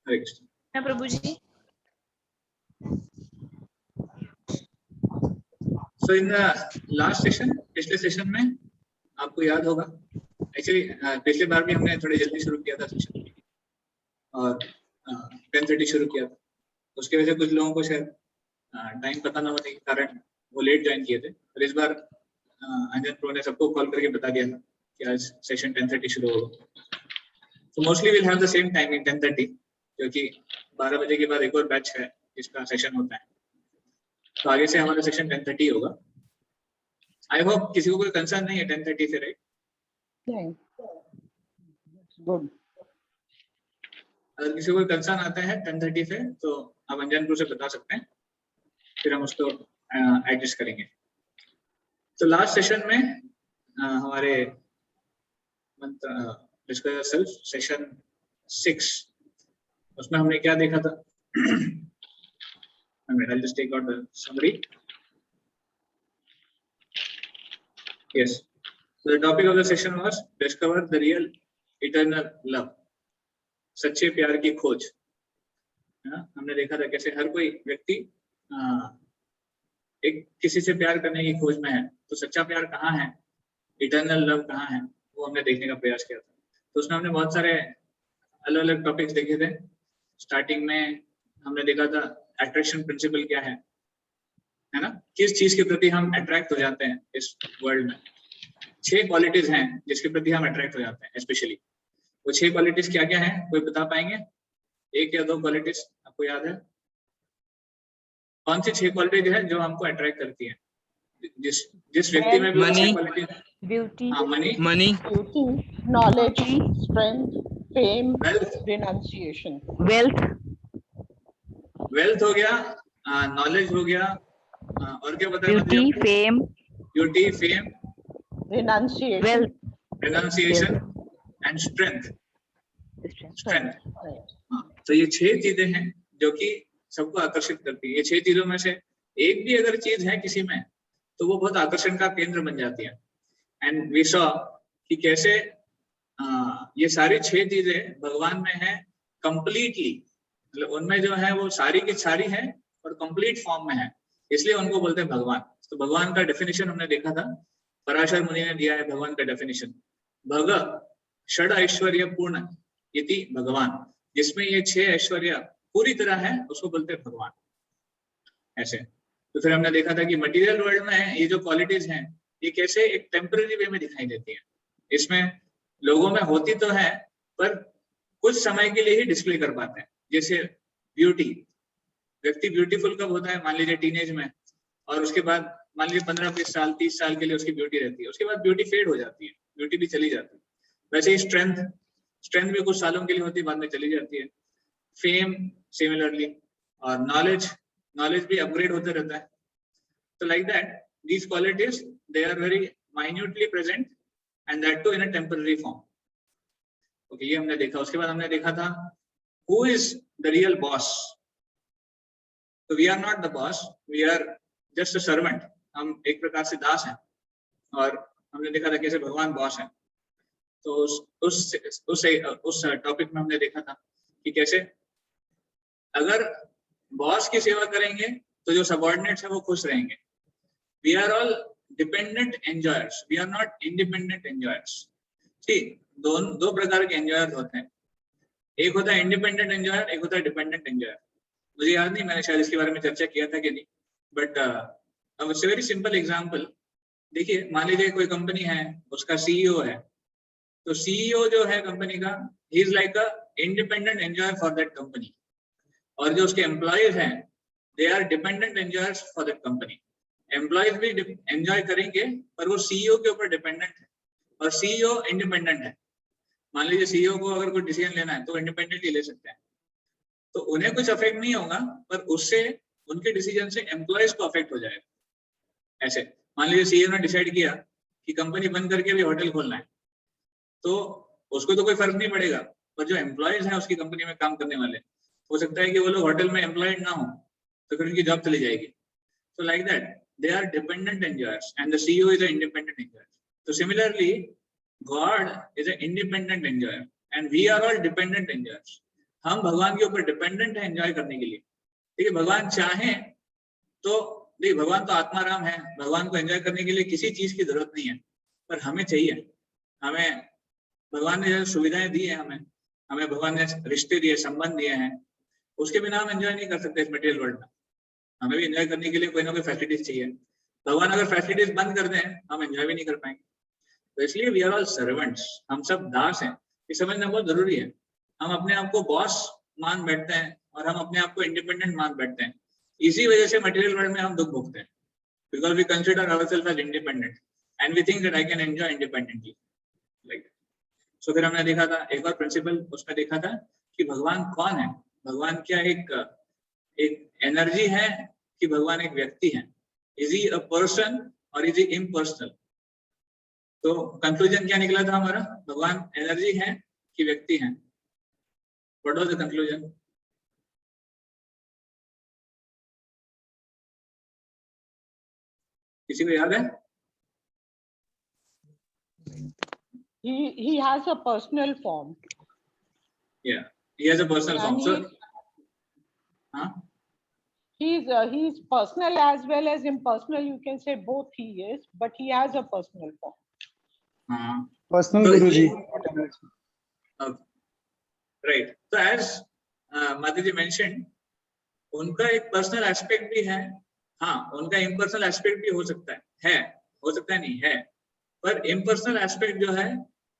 Hare Krishna Prabhu ji. So in the last session, पिछले session में आपको याद होगा, एक्चुअली पिछले बार भी हमने थोड़ी जल्दी शुरू किया था सेशन और 10:30 शुरू किया था। उसके वजह से कुछ लोगों को शायद टाइम पता ना होने के कारण वो लेट ज्वाइन किए थे। और इस बार अंजन प्रो ने सबको कॉल करके बता दिया था कि आज सेशन 10:30 शुरू होगा। तो mostly will have the same timing 10:30, क्योंकि 12 बजे के बाद एक और बैच है जिसका सेशन होता है। तो आगे से हमारा सेशन 10:30 होगा। आई होप किसी को कोई कंसर्न नहीं है 10:30 से, राइट? नहीं, गुड। अगर किसी को कोई कंसर्न आता है 10:30 से तो आप अंजन प्रो से बता सकते हैं, फिर हम उसको एडजस्ट करेंगे। तो लास्ट सेशन में हमारे सेल्फ सेशन 6 उसमें हमने क्या देखा था? I'll just take out the summary. Yes. So the topic of the session was discover the real eternal love. सच्चे प्यार की खोज। हमने देखा था कैसे हर कोई व्यक्ति एक किसी से प्यार करने की खोज में है। तो सच्चा प्यार कहाँ है, इटर्नल लव कहाँ है, वो हमने देखने का प्रयास किया था। तो उसमें हमने बहुत सारे अलग अलग टॉपिक्स देखे थे। स्टार्टिंग में हमने देखा था अट्रैक्शन प्रिंसिपल क्या है ना, किस चीज के प्रति हम अट्रैक्ट हो जाते हैं इस वर्ल्ड में। 6 क्वालिटीज हैं जिसके प्रति हम अट्रैक्ट हो जाते हैं स्पेशली। वो 6 क्वालिटीज क्या क्या है, कोई बता पाएंगे? 1 या 2 क्वालिटीज आपको याद है? कौन सी 6 क्वालिटीज है जो हमको अट्रैक्ट करती है? जिस व्यक्ति में भी 6 qualities, beauty, money, beauty, knowledge, strength, fame, renunciation. Wealth हो गया, नॉलेज हो गया, और क्या बताया? Beauty, fame, renunciation and strength. तो ये 6 चीजें हैं जो कि सबको आकर्षित करती है। ये 6 चीजों में से एक भी अगर चीज है किसी में तो वो बहुत आकर्षण का केंद्र बन जाती है। एंड वी सॉ कि कैसे ये सारी 6 चीजें भगवान में है कंप्लीटली, मतलब उनमें जो है वो सारी की सारी है और कंप्लीट फॉर्म में है, इसलिए उनको बोलते हैं भगवान। तो भगवान का डेफिनेशन हमने देखा था, पराशर मुनि ने दिया है भगवान का डेफिनेशन। भग षड ऐश्वर्य पूर्ण इति भगवान, जिसमें ये 6 ऐश्वर्य पूरी तरह है उसको बोलते हैं भगवान। ऐसे तो फिर हमने देखा था कि मटेरियल वर्ल्ड में ये जो क्वालिटीज हैं ये कैसे एक टेम्पररी वे में दिखाई देती है। इसमें लोगों में होती तो है पर कुछ समय के लिए ही डिस्प्ले कर पाते हैं। जैसे ब्यूटी, व्यक्ति ब्यूटीफुल कब होता है? मान लीजिए टीनेज में, और उसके बाद मान लीजिए 15-20 साल 30 साल के लिए उसकी ब्यूटी रहती है, उसके बाद ब्यूटी फेड हो जाती है, ब्यूटी भी चली जाती है। वैसे ही स्ट्रेंथ भी कुछ सालों के लिए होती है, बाद में चली जाती है। फेम सिमिलरली, और नॉलेज भी अपग्रेड होते रहता है। तो like that these qualities they are very minutely present and that too in a temporary form. Okay, ये हमने देखा। उसके बाद हमने देखा था who is the real boss. So we are not the boss, we are just a servant. हम एक प्रकार से दास हैं, और हमने देखा था कैसे भगवान बॉस है। तो उस टॉपिक में हमने देखा था कि कैसे अगर बॉस की सेवा करेंगे तो जो सबऑर्डिनेट्स हैं वो खुश रहेंगे। We are all dependent enjoyers. We are not independent enjoyers. See, दो प्रकार के एंजॉयर होते हैं। एक होता है इंडिपेंडेंट एंजॉयर, एक होता है डिपेंडेंट एंजॉयर। मुझे याद नहीं मैंने शायद इसके बारे में चर्चा किया था कि नहीं, but it's a very simple example. देखिए, मान लीजिए कोई कंपनी है, उसका सीईओ है, तो सीईओ जो है कंपनी का, he is like a independent enjoyer for that company, और जो उसके एम्प्लॉयज हैं they are dependent enjoyers for that company. Employees भी एंजॉय करेंगे पर वो सीईओ के ऊपर डिपेंडेंट है, और सीईओ इंडिपेंडेंट है। मान लीजिए सीईओ को अगर कोई डिसीजन लेना है तो इंडिपेंडेंटली ले सकते हैं, तो उन्हें कुछ अफेक्ट नहीं होगा, पर उससे उनके डिसीजन से एम्प्लॉयज को अफेक्ट हो जाएगा। ऐसे मान लीजिए सीईओ ने डिसाइड किया कि कंपनी बंद करके भी होटल खोलना है, तो उसको तो कोई फर्क नहीं पड़ेगा, पर जो एम्प्लॉयज हैं उसकी कंपनी में काम करने वाले, हो सकता है कि वो लोग होटल में एम्प्लॉयड ना हो तो फिर उनकी जॉब चली जाएगी। तो like that they are dependent enjoyers and the CEO is an independent enjoyer. So similarly, God is an independent enjoyer and we are all dependent enjoyers. हम भगवान के ऊपर डिपेंडेंट है एंजॉय करने के लिए। ठीक है, भगवान चाहें तो देखिए, भगवान तो आत्मा राम है, भगवान को एंजॉय करने के लिए किसी चीज की जरूरत नहीं है, पर हमें चाहिए। हमें भगवान ने जो सुविधाएं दी है, हमें भगवान ने रिश्ते दिए, संबंध दिए हैं, उसके बिना हम एंजॉय नहीं कर सकते इस मटेरियल वर्ल्ड में। हमें भी एंजॉय करने के लिए कोई ना कोई फैसिलिटीज चाहिए। भगवान अगर फैसिलिटीज बंद कर दें, हम एंजॉय भी नहीं कर पाएंगे। तो इसलिए वी आर ऑल सर्वेंट्स, हम सब दास हैं। ये समझना बहुत जरूरी है। हम अपने आप को बॉस मान बैठते हैं और हम अपने आप को इंडिपेंडेंट मान बैठते हैं। इसी वजह से मटेरियल वर्ल्ड में हम दुख भोगते हैं, because we consider ourselves as independent and we think that I can enjoy independently, like. So फिर हमने देखा था एक और प्रिंसिपल, उसमें देखा था कि भगवान कौन है। भगवान क्या एक एनर्जी है कि भगवान एक व्यक्ति है? इज ही अ पर्सन और इज ही इम्पर्सनल? तो कंक्लूजन क्या निकला था हमारा? भगवान एनर्जी है कि व्यक्ति है? What was the conclusion? किसी को याद है? He has a personal form. Yeah, he has a personal form. So he's personal as well as impersonal. You can say both he is, but he has a personal form. Personal so Guruji. Okay. Right. So as Mataji mentioned, उनका एक personal aspect भी है। हाँ, उनका impersonal aspect भी हो सकता है, हो सकता है नहीं है, पर इम्पर्सनल एस्पेक्ट जो है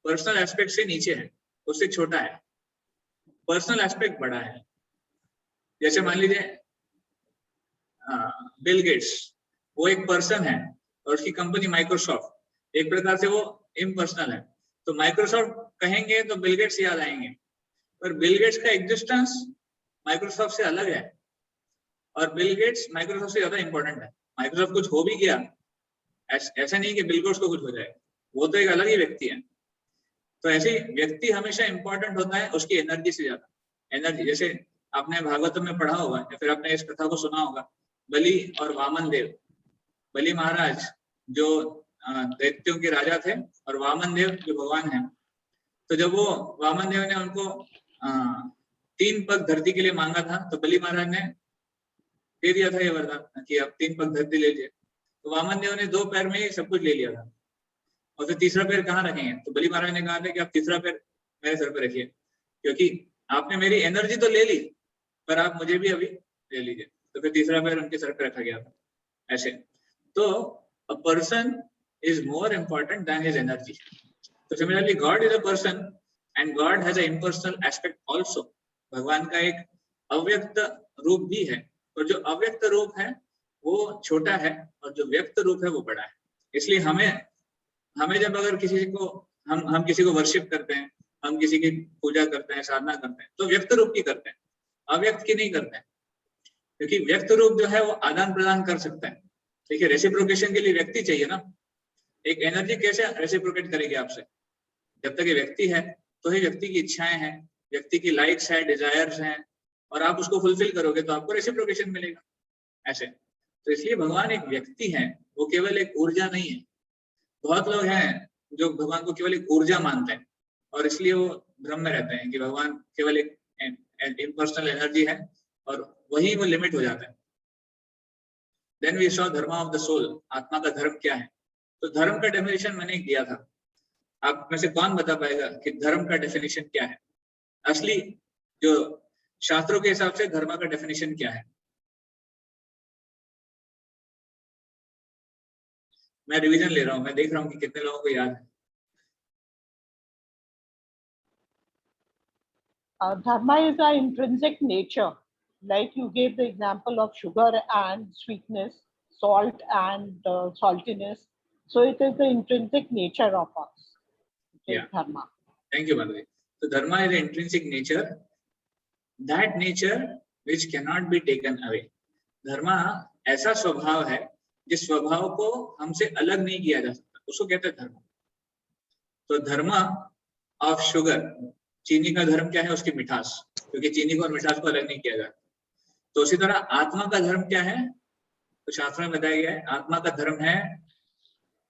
पर्सनल एस्पेक्ट से नीचे है, उससे छोटा है। पर्सनल एस्पेक्ट बड़ा है। जैसे मान लीजिए बिल गेट्स, वो एक पर्सन है और उसकी कंपनी माइक्रोसॉफ्ट, एक प्रकार से वो इम्पर्सनल है। तो माइक्रोसॉफ्ट कहेंगे तो बिल गेट्स याद आएंगे, पर बिल गेट्स का एग्जिस्टेंस माइक्रोसॉफ्ट से अलग है और बिल गेट्स माइक्रोसॉफ्ट से ज्यादा इंपॉर्टेंट है। माइक्रोसॉफ्ट कुछ हो भी गया, ऐसा नहीं कि बिल गेट्स को कुछ हो जाए, वो तो एक अलग ही व्यक्ति है। तो ऐसे व्यक्ति हमेशा इंपॉर्टेंट होता है उसकी एनर्जी से ज्यादा। एनर्जी, जैसे आपने भागवतम में पढ़ा होगा या फिर आपने इस कथा को सुना होगा, बलि और वामन देव। बलि महाराज जो दैत्यों के राजा थे और वामन देव जो भगवान है। तो जब वो वामन देव ने उनको 3 पग धरती के लिए मांगा था, तो बलि महाराज ने दे दिया था ये वरदान कि आप 3 पग धरती ले लीजिए। तो वामन देव ने 2 पैर में ही सब कुछ ले लिया था, और फिर तीसरा पैर कहाँ रखेंगे? तो बलि महाराज ने कहा था कि आप तीसरा पैर मेरे सर पे रखिए, क्योंकि आपने मेरी एनर्जी तो ले ली, पर आप मुझे भी अभी ले लीजिए। तो फिर तीसरा पैर उनके सर पे रखा गया था। ऐसे तो a person is more important than his energy. तो similarly God is a person and God has a impersonal aspect also. भगवान का एक अव्यक्त रूप भी है, और जो अव्यक्त रूप है वो छोटा है और जो व्यक्त रूप है वो बड़ा है। इसलिए हमें जब अगर किसी को हम किसी को वर्शिप करते हैं, हम किसी की पूजा करते हैं, साधना करते हैं, तो व्यक्त रूप की करते हैं, अव्यक्त की नहीं करते हैं। क्योंकि व्यक्त रूप जो है वो आदान प्रदान कर सकता है। देखिए, रेसिप्रोकेशन के लिए व्यक्ति चाहिए ना। एक एनर्जी कैसे रेसिप्रोकेट करेगी आपसे? जब तक ये व्यक्ति है तो ही व्यक्ति की इच्छाएं हैं, व्यक्ति की लाइक्स है, डिजायर्स हैं, और आप उसको फुलफिल करोगे तो आपको रेसिप्रोकेशन मिलेगा। ऐसे तो इसलिए भगवान एक व्यक्ति है, वो केवल एक ऊर्जा नहीं है। बहुत लोग हैं जो भगवान को केवल एक ऊर्जा मानते हैं, और इसलिए वो भ्रम में रहते हैं कि भगवान केवल एक इम्पर्सनल एनर्जी है, और वही वो लिमिट हो जाता है। देन वी सॉ धर्म ऑफ द सोल, आत्मा का धर्म क्या है? तो धर्म का डेफिनेशन मैंने दिया था। आप में से कौन बता पाएगा कि धर्म का डेफिनेशन क्या है? असली जो शास्त्रों के हिसाब से धर्म का डेफिनेशन क्या है? मैं रिवीजन ले रहा हूं, मैं देख रहा हूं कि कितने लोगों को याद है। Dharma is our intrinsic nature. Like you gave the example of sugar and sweetness, salt and saltiness. So it is the intrinsic nature of us. Yeah. Dharma. Thank you, Madhuri. So dharma is the intrinsic nature, that nature which cannot be taken away. धर्म ऐसा स्वभाव है जिस स्वभाव को हमसे अलग नहीं किया जा सकता, उसको कहते हैं धर्म। तो धर्म ऑफ शुगर, चीनी का धर्म क्या है? उसकी मिठास, क्योंकि चीनी को और मिठास को अलग नहीं किया जाता। तो उसी तरह आत्मा का धर्म क्या है? तो शास्त्र में बताया गया है आत्मा का धर्म है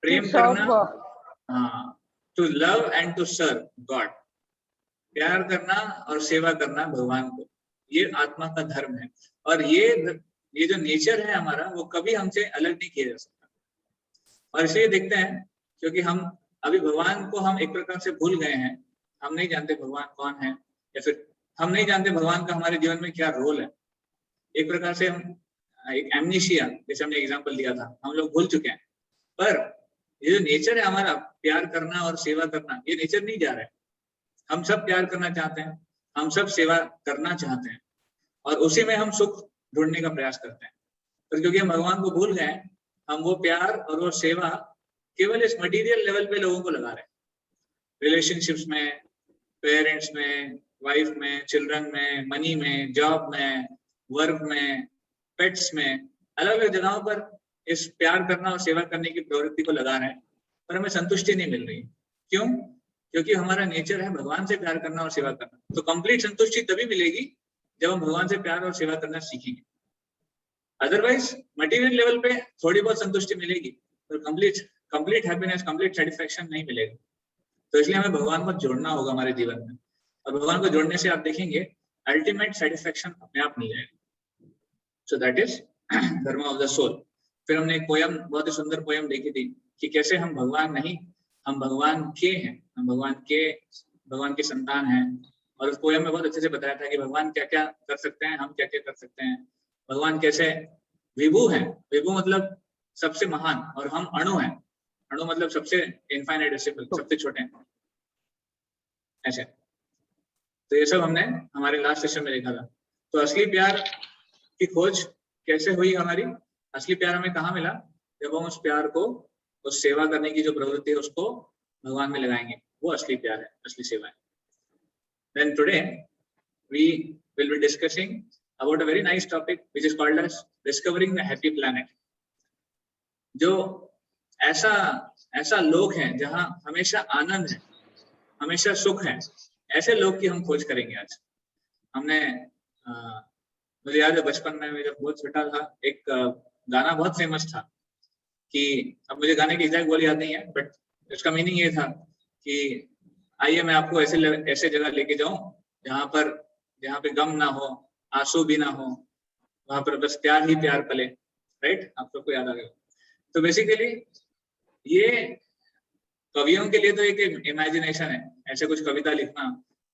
प्रेम करना, to love and to serve God. प्यार करना और सेवा करना भगवान को, ये आत्मा का धर्म है। और ये जो नेचर है हमारा, वो कभी हमसे अलग नहीं किया जा सकता। और इसलिए देखते हैं, क्योंकि हम अभी भगवान को हम एक प्रकार से भूल गए हैं। हम नहीं जानते भगवान कौन है, या फिर हम नहीं जानते भगवान का हमारे जीवन में क्या रोल है। एक प्रकार से हम एक एमनीशिया, जैसे हमने एग्जांपल दिया था, हम लोग भूल चुके हैं। पर ये जो नेचर है हमारा, प्यार करना और सेवा करना, ये नेचर नहीं जा रहा है। हम सब प्यार करना चाहते हैं, हम सब सेवा करना चाहते हैं, और उसी में हम सुख ढूंढने का प्रयास करते हैं। पर क्योंकि हम भगवान को भूल गए, हम वो प्यार और वो सेवा केवल इस मटेरियल लेवल पे लोगों को लगा रहे हैं। रिलेशनशिप्स में, पेरेंट्स में, वाइफ में, चिल्ड्रन में, मनी में, जॉब में, वर्क में, पेट्स में, अलग अलग जगहों पर इस प्यार करना और सेवा करने की प्रवृत्ति को लगा रहे हैं, पर हमें संतुष्टि नहीं मिल रही। क्यों? क्योंकि हमारा नेचर है भगवान से प्यार करना और सेवा करना। तो कंप्लीट संतुष्टि तभी मिलेगी जब हम भगवान से प्यार और सेवा करना सीखेंगे। अदरवाइज मटेरियल लेवल पे थोड़ी बहुत संतुष्टि मिलेगी, पर कंप्लीट हैप्पीनेस, कंप्लीट सेटिस्फैक्शन नहीं मिलेगा। तो इसलिए हमें भगवान को जोड़ना होगा हमारे जीवन में, और भगवान को जोड़ने से आप देखेंगे अल्टीमेट सेटिस्फैक्शन अपने आप मिल जाएगा। सो दैट इज धर्म ऑफ द सोल। फिर हमने एक पोयम, बहुत ही सुंदर पोयम देखी थी कि कैसे हम भगवान नहीं, हम भगवान के हैं, हम भगवान के संतान हैं। और उस पोयम में बहुत अच्छे से बताया था कि भगवान क्या क्या कर सकते हैं, हम क्या क्या कर सकते हैं। भगवान कैसे विभु हैं, विभु मतलब सबसे महान, और हम अणु हैं, अणु मतलब सबसे इनफाइनाइटेसिबल, सबसे छोटे हैं ऐसे। तो ये सब हमने हमारे लास्ट सेशन में देखा था। तो असली प्यार की खोज कैसे हुई हमारी? असली प्यार हमें कहाँ मिला? जब हम उस प्यार को, उस सेवा करने की जो प्रवृत्ति है, उसको भगवान में लगाएंगे, वो असली प्यार है, असली सेवा है। Then today we will be discussing about a very nice topic which is called as discovering the happy planet. जो ऐसा लोक है जहाँ हमेशा आनंद है, हमेशा सुख है, ऐसे लोग की हम खोज करेंगे आज। हमने मुझे याद है बचपन में, मैं जब बहुत छोटा था, एक गाना बहुत फेमस था कि, अब मुझे गाने की एग्जैक्ट बोल याद नहीं है, बट इसका मीनिंग ये था कि आइए मैं आपको ऐसे जगह लेके जाऊं जहाँ पे गम ना हो, आंसू भी ना हो, वहां पर बस प्यार ही प्यार पले। राइट? आप सबको याद आ गया। तो बेसिकली ये कवियों के लिए तो एक इमेजिनेशन है, ऐसे कुछ कविता लिखना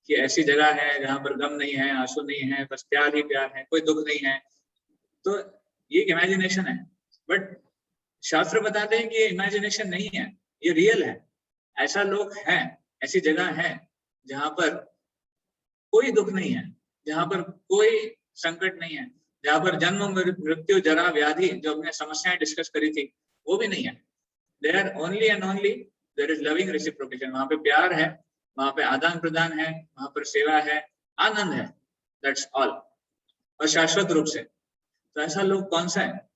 कि ऐसी जगह है जहां पर गम नहीं है, आंसू नहीं है, बस प्यार ही प्यार है, कोई दुख नहीं है। तो ये एक इमेजिनेशन है, बट शास्त्र बताते हैं कि ये इमेजिनेशन नहीं है, ये रियल है। ऐसा लोग है, ऐसी जगह है जहां पर कोई दुख नहीं है, जहां पर कोई संकट नहीं है, जहां पर जन्म मृत्यु जरा व्याधि जो हमने समस्याएं डिस्कस करी थी वो भी नहीं है। There only and only there is loving reciprocation. वहां पे प्यार है, वहां पे आदान प्रदान है, वहां पर सेवा है, आनंद है, दैट्स ऑल, और शाश्वत रूप से। तो ऐसा लोग कौन सा है,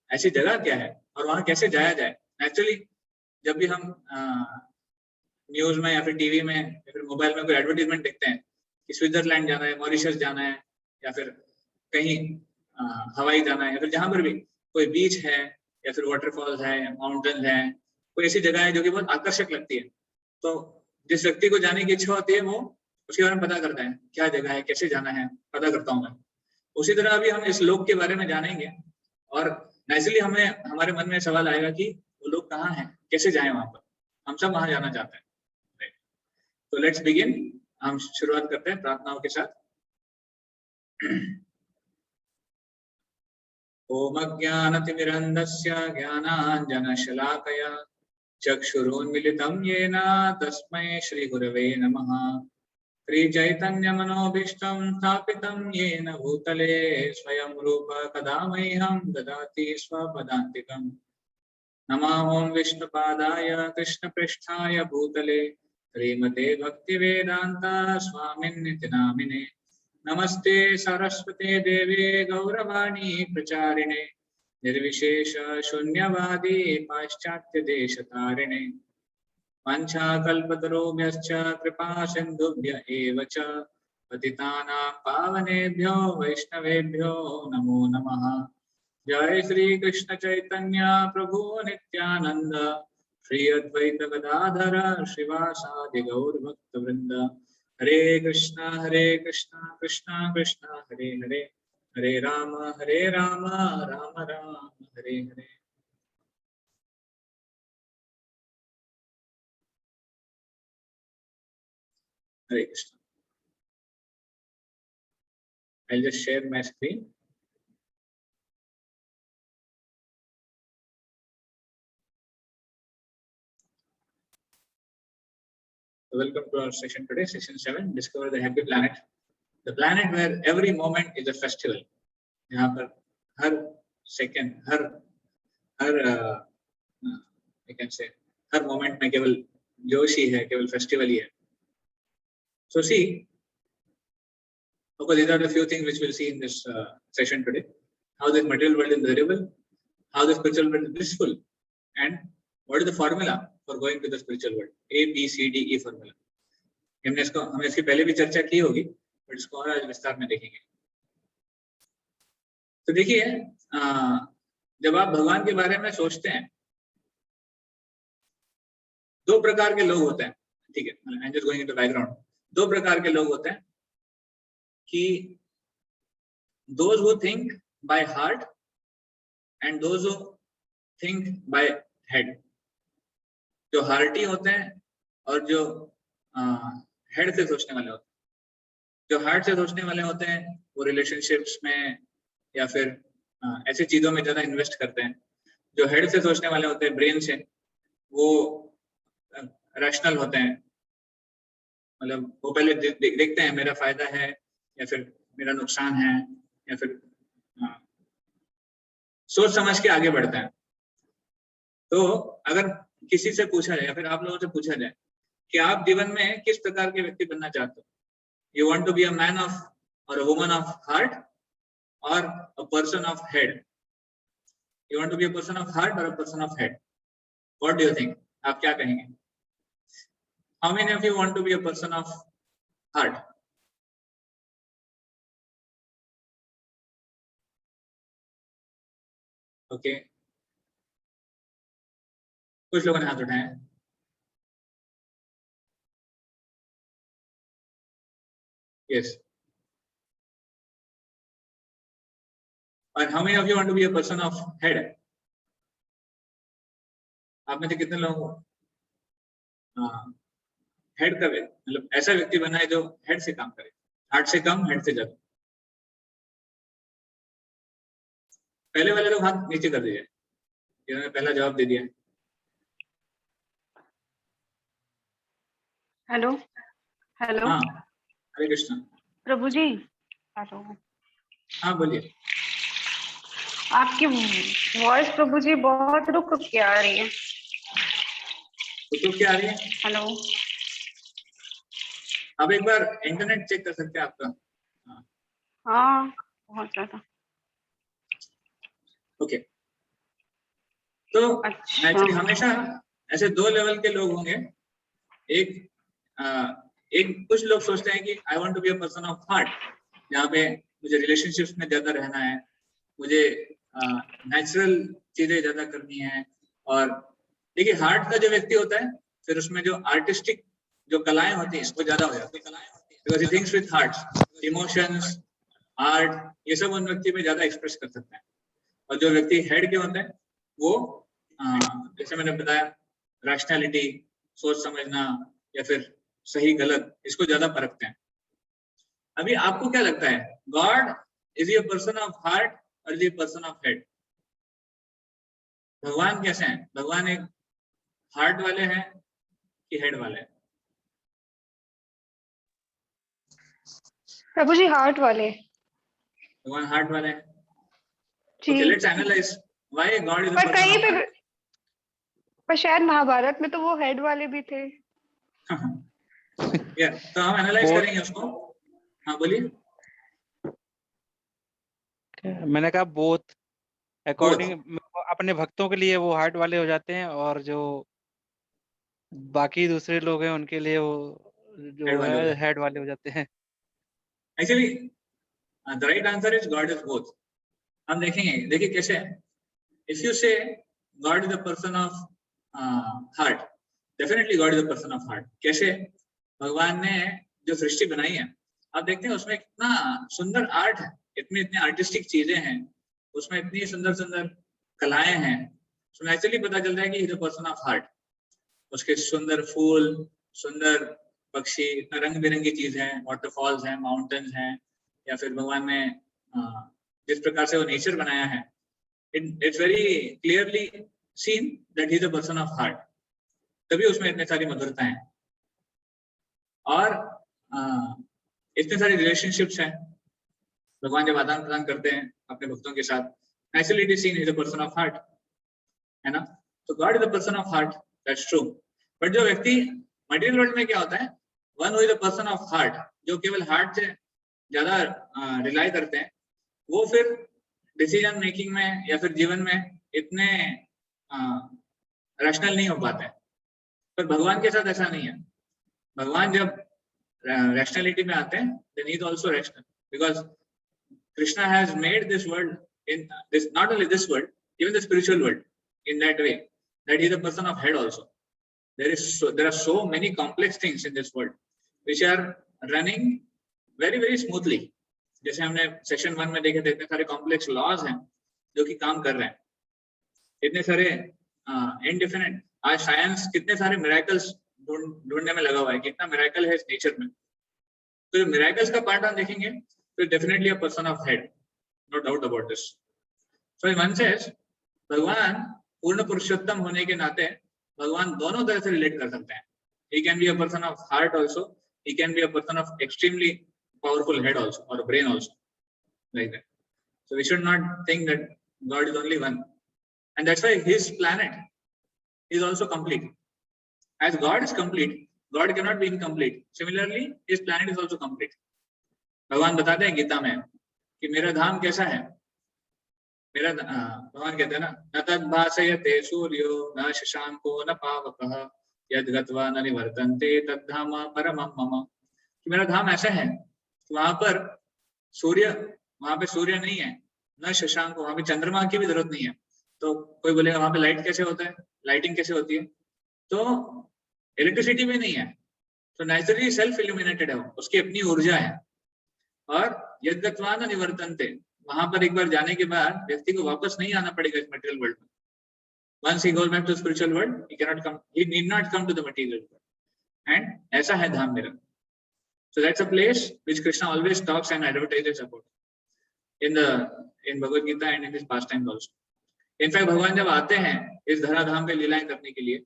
ऐसी जगह क्या है, और वहां कैसे जाया जाए? एक्चुअली जब भी हम न्यूज में या फिर टीवी में या फिर मोबाइल में कोई एडवर्टीजमेंट देखते हैं कि स्विट्जरलैंड जाना है, मॉरिशस जाना है, या फिर कहीं हवाई जाना है, या फिर जहां पर भी कोई बीच है या फिर वाटरफॉल्स है, माउंटेन है, कोई ऐसी जगह है जो कि बहुत आकर्षक लगती है, तो जिस व्यक्ति को जाने की इच्छा होती है वो उसके बारे में पता करता है, क्या जगह है, कैसे जाना है, पता करता हूँ मैं। उसी तरह अभी हम इस लोक के बारे में जानेंगे, और नेचुरली हमें हमारे मन में सवाल आएगा कि वो लोग कहाँ हैं, कैसे जाएं वहां पर, हम सब वहां जाना चाहते हैं। तो लेट्स बिगिन। हम शुरुआत करते हैं प्रार्थनाओं के साथ। ओम अज्ञानतिमिरन्धस्य ज्ञानाञ्जनशलाकया चक्षुरुन्मिलितं येन तस्मै श्रीगुरवे नमः। श्रीचैतन्यमनोभीष्टं स्थापितं येन भूतले स्वयं रूप कदा मह्यं ददाति स्वपदान्तिकम्। नमः ओं विष्णुपादाय कृष्णपृष्ठाय भूतले श्रीमते भक्तिवेदान्ता स्वामिन्निति नामिने। नमस्ते सरस्वते देवे गौरवाणी प्रचारिणे निर्विशेष शून्यवादी पाश्चात्य देशतारिणे। वाञ्छाकल्पतरुभ्यश्च कृपा सिन्धुभ्य एव च पतितानां पावनेभ्यो वैष्णवेभ्यो नमो नमः। जय श्री कृष्ण चैतन्य प्रभु नित्यानंद श्री अद्वैत गदाधर श्रीवासादि गौर भक्त वृंद। हरे कृष्णा कृष्णा कृष्णा हरे हरे, हरे राम राम राम हरे हरे। हरे Krishna. I'll just share my screen. Welcome to our session today, session 7, Discover the Happy Planet. The planet where every moment is a festival. यहाँ पर हर सेकंड, हर I can say हर मोमेंट में केवल जोश ही है, केवल फेस्टिवल ही है. So see, okay, these are the few things which we'll see in this session today. How this material world is variable, how the spiritual world is blissful, and what is the formula for going to the spiritual world. A, B, C, D, E formula. हमने इसकी पहले भी चर्चा की होगी, but इसको और आज विस्तार में देखेंगे. तो देखिए, जब आप भगवान के बारे में सोचते हैं, दो प्रकार के लोग होते हैं. ठीक है, I am just going into background. दो प्रकार के लोग होते हैं कि those who think by heart and those who think by head. जो हार्टी होते हैं और जो हेड से सोचने वाले होते हैं. जो हार्ट से सोचने वाले होते हैं वो रिलेशनशिप्स में या फिर ऐसी चीजों में ज्यादा इन्वेस्ट करते हैं. जो हेड से सोचने वाले होते हैं, ब्रेन से, वो रैशनल होते हैं. मतलब वो पहले देखते हैं मेरा फायदा है या फिर मेरा नुकसान है, या फिर सोच समझ के आगे बढ़ते हैं. तो अगर किसी से पूछा जाए या फिर आप लोगों से पूछा जाए कि आप जीवन में किस प्रकार के व्यक्ति बनना चाहते हो, you want to be a man of or a woman of heart or a person of head, you want to be a person of heart or a person of head, what do you think? आप क्या कहेंगे? How many of you want to be a person of heart? Okay, कुछ लोगों ने हाथ उठाए. Yes. और how many of you want to be a person of head? आप में से कितने लोग हेड का मतलब ऐसा व्यक्ति बना है जो हेड से काम करे, हार्ट से कम, हेड से ज्यादा? पहले वाले लोग हाथ नीचे कर दीजिए जिन्होंने पहला जवाब दे दिया. Hello hello. हाँ, हरे कृष्णा. प्रभु जी, हेलो. हाँ बोलिए. आपकी वॉइस प्रभु जी बहुत रुक रुक के आ रही है. तो क्या आ रही है? हेलो. आप एक बार इंटरनेट चेक कर सकते हैं आपका. हाँ, बहुत ज्यादा. ओके. तो अच्छा. एक्चुअली हमेशा ऐसे दो लेवल के लोग होंगे. एक कुछ लोग सोचते हैं कि I want to be a person of heart, जहाँ पे मुझे रिलेशनशिप्स में ज्यादा रहना है, मुझे नेचुरल चीजें ज्यादा करनी है. और देखिए, हार्ट का जो व्यक्ति होता है, फिर उसमें जो आर्टिस्टिक जो कलाएं होती हैं वो ज्यादा हो जाती है, because he thinks with heart, emotions, art, ये सब उन व्यक्ति में ज्यादा एक्सप्रेस कर सकते हैं. और जो व्यक्ति हेड के होते हैं वो जैसे मैंने बताया, रैशनैलिटी, सोच समझना या फिर सही गलत, इसको ज्यादा परखते हैं. अभी आपको क्या लगता है, God is a person of heart or is a person of head? भगवान कैसे हैं? भगवान एक हार्ट वाले हैं कि हेड वाले हैं? प्रभु जी हार्ट वाले. भगवान हार्ट वाले हैं. जी. Okay, let's analyze why God is a पर person कहीं of पे, heart. पर शायद महाभारत में तो वो हेड वाले भी थे. या तो हम एनालाइज करेंगे उसको. हाँ बोलिए. मैंने कहा बोथ अकॉर्डिंग अपने भक्तों के लिए वो हार्ट वाले हो जाते हैं, और जो बाकी दूसरे लोग हैं उनके लिए वो जो है हेड वाले हो जाते हैं. Actually the right answer is God is both. हम देखेंगे, देखिए कैसे है. इफ यू से God is the person of heart, definitely God is the person of heart. कैसे? भगवान ने जो सृष्टि बनाई है, आप देखते हैं उसमें कितना सुंदर आर्ट है, इतनी आर्टिस्टिक चीजें हैं उसमें, इतनी सुंदर सुंदर कलाएं हैं। सो नेचुरली पता चलता है कि is a person of heart. उसके सुंदर फूल, सुंदर पक्षी, रंग बिरंगी चीज है, वाटरफॉल्स हैं, माउंटेन्स हैं, या फिर भगवान ने जिस प्रकार से वो नेचर बनाया है, it's very clearly seen that he is a person of heart. तभी उसमें इतनी सारी मधुरता है और इतने सारे रिलेशनशिप्स हैं। भगवान जब आदान प्रदान करते हैं अपने भक्तों के साथ, naturally it is seen is a person of heart, है ना। तो God is a person of heart, that's true. But जो व्यक्ति मटेरियल वर्ल्ड में क्या होता है, one who is a person of heart, जो केवल हार्ट से ज्यादा रिलाई करते हैं, वो फिर डिसीजन मेकिंग में या फिर जीवन में इतने रैशनल नहीं हो पाते हैं। पर भगवान के साथ ऐसा नहीं है। भगवान जब रैशनैलिटी में आते हैं, then he is also rational, because Krishna has made this world, in this, not only this world, even the spiritual world, in that way that he is a person of head also. There are so many complex things in this world which are running very very smoothly. जैसे हमने section 1 में देखे थे, इतने सारे complex laws हैं जो कि काम कर रहे हैं, इतने सारे इनडिफिनिट। आज साइंस कितने सारे मिरेकल्स ढूंढने में लगा हुआ है, कितना मिरेकल है इस नेचर में। तो मिरेकल्स का पार्ट हम देखेंगे तो definitely a person of head, no doubt about this. So in one sense, भगवान पूर्ण पुरुषोत्तम होने के नाते भगवान दोनों तरह से रिलेट कर सकते हैं। He can be a person of heart also, he can be a person of extremely powerful head also, or brain also, like that. So we should not think that God is only one, and that's why his planet is also complete. As God is complete, God cannot be incomplete. Similarly, his planet is also complete. भगवान बताते हैं गीता में कि मेरा धाम कैसा है, मेरा भगवान कहते हैं ना, न तद्भासयते सूर्यो न शशांको न पावकः यद् गत्वा न निवर्तन्ते तद्धाम परमं मम। कि मेरा धाम ऐसा है कि वहां पर सूर्य नहीं है, न शशांक, वहां पे चंद्रमा की भी जरूरत नहीं है। तो कोई बोलेगा वहां पे लाइट कैसे होता है, लाइटिंग कैसे होती है, तो इलेक्ट्रिसिटी भी नहीं है, तो नेचुरली सेल्फ इल्यूमिनेटेड है, उसकी अपनी ऊर्जा है। और यद्गत्वा न निवर्तन्ते, वहां पर एक बार जाने के बाद व्यक्ति को वापस नहीं आना पड़ेगा इस मटेरियल वर्ल्ड में। Once he goes back to spiritual world, he need not come to the material world. And ऐसा है धाम मेरा। So that's a place which Krishna always talks and advertises about in Bhagavad Gita and in his pastimes also. In fact, भगवान जब आते हैं इस धराधाम पे लीलाएं करने के लिए,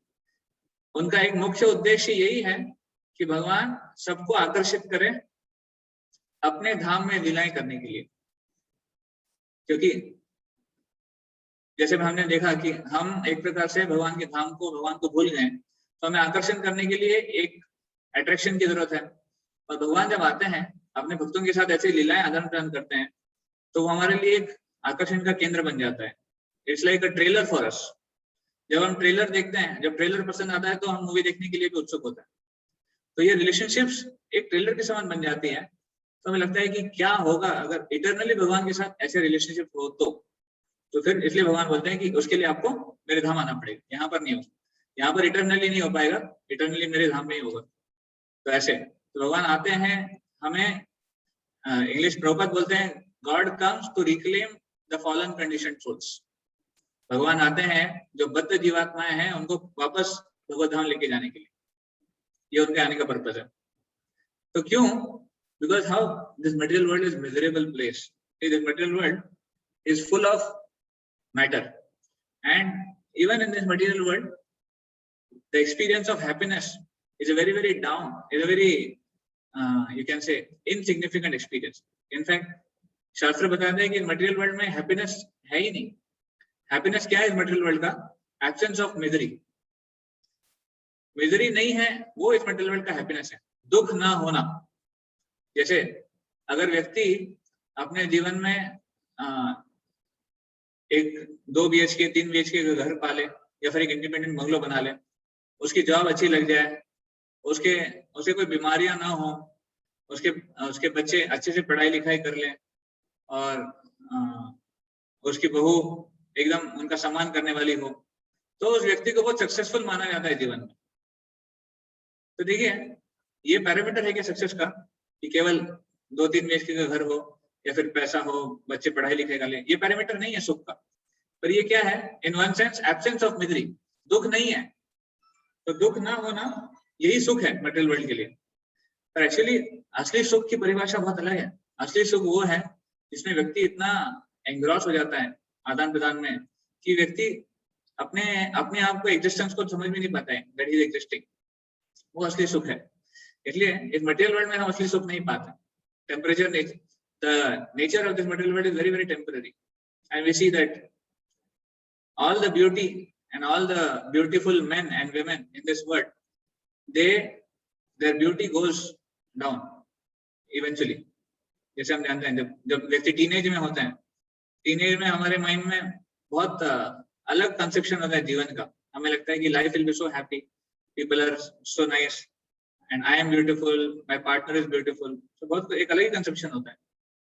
उनका एक मुख्य उद्देश्य यही है कि भगवान सबको आकर्षित करें अपने धाम में लीलाएं करने के लिए। क्योंकि जैसे हमने देखा कि हम एक प्रकार से भगवान के धाम को, भगवान को भूल गए, तो हमें आकर्षण करने के लिए एक अट्रैक्शन की जरूरत है। और भगवान जब आते हैं अपने भक्तों के साथ ऐसे लीलाएं आदान प्रदान करते हैं, तो वो हमारे लिए एक आकर्षण का केंद्र बन जाता है। It's like a trailer for us. जब हम ट्रेलर देखते हैं, जब ट्रेलर पसंद आता है, तो हम मूवी देखने के लिए भी उत्सुक होता है। तो ये रिलेशनशिप्स एक ट्रेलर के समान बन जाती है। तो हमें लगता है कि क्या होगा अगर इटरनली भगवान के साथ ऐसे रिलेशनशिप हो, तो फिर इसलिए भगवान बोलते हैं कि उसके लिए आपको मेरे धाम आना पड़ेगा। यहाँ पर नहीं हो, यहाँ पर इटरनली नहीं हो पाएगा, इटरनली मेरे धाम में ही होगा। तो ऐसे तो भगवान आते हैं, हमें इंग्लिश प्रभुपाद बोलते हैं God comes to reclaim the fallen conditioned souls. भगवान आते हैं जो बद्ध जीवात्माएं हैं उनको वापस भगवत धाम लेके जाने के लिए, ये उनके आने का पर्पस है। तो क्यों? Because how this material world is miserable place. This material world is full of matter, and even in this material world, the experience of happiness is a very very down, is a very you can say insignificant experience. In fact, शास्त्र बताते हैं कि material world में happiness है ही नहीं। Happiness क्या है इस मटेरियल वर्ल्ड का? Absence of misery. मिजरी नहीं है, वो इस मटेरियल वर्ल्ड का हैप्पीनेस है, दुख ना होना। जैसे अगर व्यक्ति अपने जीवन में एक 2 BHK 3 BHK का घर पाले या फिर एक इंडिपेंडेंट बंगलो बना ले, उसकी जॉब अच्छी लग जाए, उसे कोई बीमारियां ना हो, उसके बच्चे अच्छे से पढ़ाई लिखाई कर लें, और उसकी बहू एकदम उनका सम्मान करने वाली हो, तो उस व्यक्ति को बहुत सक्सेसफुल माना जाता है जीवन में। तो देखिए, ये पैरामीटर है क्या सक्सेस का कि केवल 2-3 BHK का घर हो या फिर पैसा हो, बच्चे पढ़ाई लिखाई कर ले? ये पैरामीटर नहीं है सुख का। पर ये क्या है? इन one sense absence of misery, दुख नहीं है। तो दुख ना होना यही सुख है मटेरियल वर्ल्ड के लिए। पर एक्चुअली असली सुख की परिभाषा बहुत अलग है। असली सुख वो है जिसमें व्यक्ति इतना एंग्रॉस हो जाता है आदान प्रदान में कि व्यक्ति अपने आप को एग्जिस्टेंस को समझ भी नहीं पाता है, दैट इज एग्जिस्टिंग। वो असली सुख है। इसलिए इस मटेरियल वर्ल्ड में हम असली सुख नहीं पाते। Temperature nature, the nature of this material world is very very temporary, and we see that all the beauty and all the beautiful men and women in this world, their beauty goes down eventually. जैसे हम जानते हैं जब व्यक्ति teenage में होते हैं, teenage में हमारे माइंड में बहुत अलग कंसेप्शन होता है जीवन का। हमें लगता है कि life will be so happy, people are so nice and I am beautiful, my partner is beautiful. तो बहुत एक अलग ही कंसेप्शन होता है।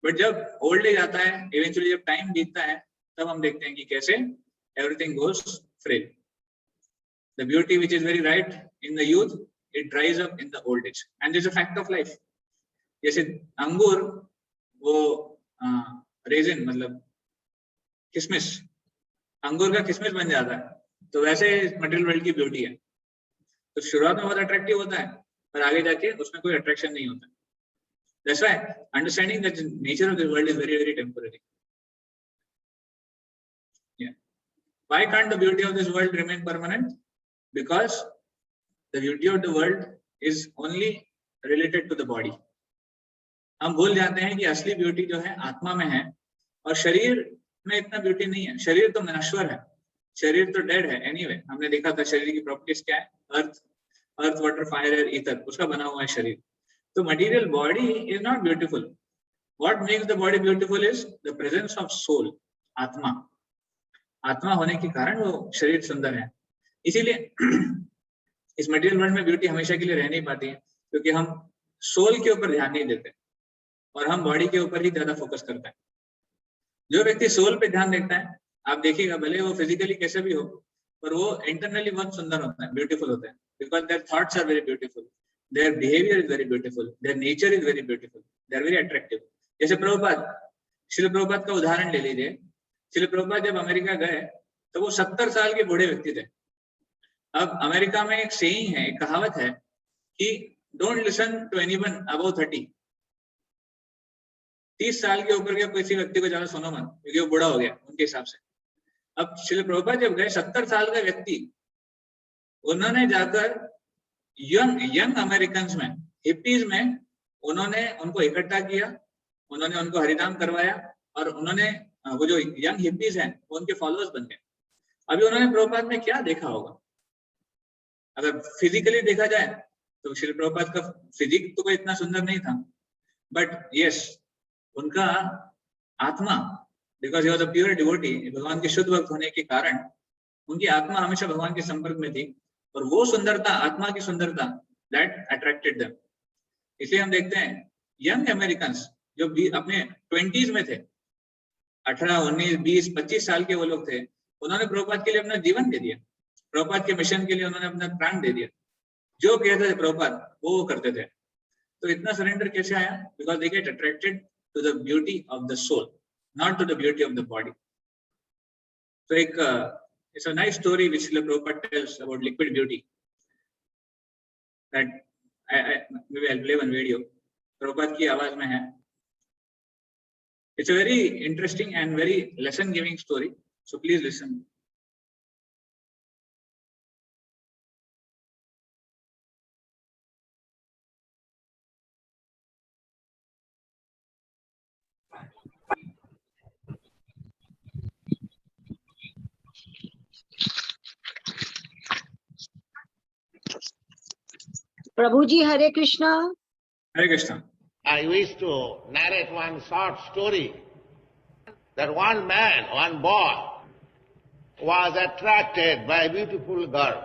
बट जब ओल्ड एज आता है, इवेंचुअली जब टाइम बीतता है, तब हम देखते हैं कि कैसे everything goes frail. The beauty which is very right in the youth, it dries up in the old age, and this is a fact of life. जैसे अंगूर वो रेजिन मतलब किशमिश, अंगूर का किशमिश बन जाता है, तो वैसे मटेरियल वर्ल्ड की ब्यूटी है। तो शुरुआत में बहुत अट्रैक्टिव होता है, पर आगे जाके उसमें कोई अट्रैक्शन नहीं होता। That's why understanding that the nature of the world is very very temporary. Why can't the beauty of this world remain permanent? Because the beauty of the world is only related to the body. हम भूल जाते हैं कि असली beauty जो है आत्मा में है, और शरीर में इतना ब्यूटी नहीं है। शरीर तो नश्वर है, शरीर तो डेड है एनीवे। हमने देखा था शरीर की प्रॉपर्टीज क्या है, earth water fire air ether, उसका बना हुआ है शरीर। तो material body is not beautiful. What makes the body beautiful is the presence of soul, आत्मा। आत्मा होने के कारण वो शरीर सुंदर है। इसीलिए इस मटेरियल वर्ल्ड में ब्यूटी हमेशा के लिए रह नहीं पाती है, क्योंकि हम सोल के ऊपर ध्यान नहीं देते और हम बॉडी के ऊपर ही ज्यादा फोकस करते हैं। जो व्यक्ति सोल पे ध्यान देता है, आप देखिएगा भले वो फिजिकली कैसे भी हो, पर वो इंटरनली बहुत सुंदर होता है, ब्यूटीफुल होता है। Because their thoughts are very beautiful, their behaviour is very beautiful, their nature is very beautiful, they are very attractive. जैसे प्रभुपाद, श्रील प्रभुपाद का उदाहरण ले लीजिए। श्रील प्रभुपाद जब अमेरिका गए तो वो 70 साल के बूढ़े व्यक्ति थे। अब अमेरिका में एक सेइंग है, एक कहावत है कि don't listen to anyone above 30। 30 साल के ऊपर के किसी व्यक्ति को ज्यादा सुनो मत, क्योंकि वो बूढ़ा हो गया उनके हिसाब से। अब श्रील प्रभुपाद जब गए 70 साल का व्यक्ति, उन्होंने जाकर यंग अमेरिकन में, हिप्पीज में, उन्होंने उनको इकट्ठा किया, उन्होंने उनको हरिनाम करवाया, और उन्होंने वो जो यंग हिप्पीज हैं वो उनके फॉलोअर्स बन गए। अभी उन्होंने प्रभुपाद में क्या देखा होगा? अगर फिजिकली देखा जाए तो श्री प्रभुपाद का फिजिक तो कोई इतना सुंदर नहीं था, बट यस, उनका आत्मा, because he was a pure devotee, भगवान के शुद्ध भक्त होने के कारण उनकी आत्मा हमेशा भगवान के संपर्क में थी, और वो सुंदरता, आत्मा की सुंदरता, दैट अट्रैक्टेड देम। इसलिए हम देखते हैं यंग अमेरिकन जो भी अपने 20s में थे, 18, 19, 20, 25 साल के वो लोग थे, उन्होंने प्रभुपाद के लिए अपना जीवन दे दिया। प्रभुपाद के मिशन के लिए उन्होंने अपना प्राण दे दिया। जो कहते थे प्रभुपाद वो करते थे। तो इतना सरेंडर कैसे आया? Because they get attracted to the beauty of the soul, not to the beauty of the body. तो एक it's a nice story which Prabhupada tells about liquid beauty, that maybe I'll play one video. Prabhupada की आवाज में है। It's a very interesting and very lesson-giving story. So please listen. Prabhuji, Hare Krishna. Hare Krishna. I wish to narrate one short story that one man, one boy, was attracted by a beautiful girl.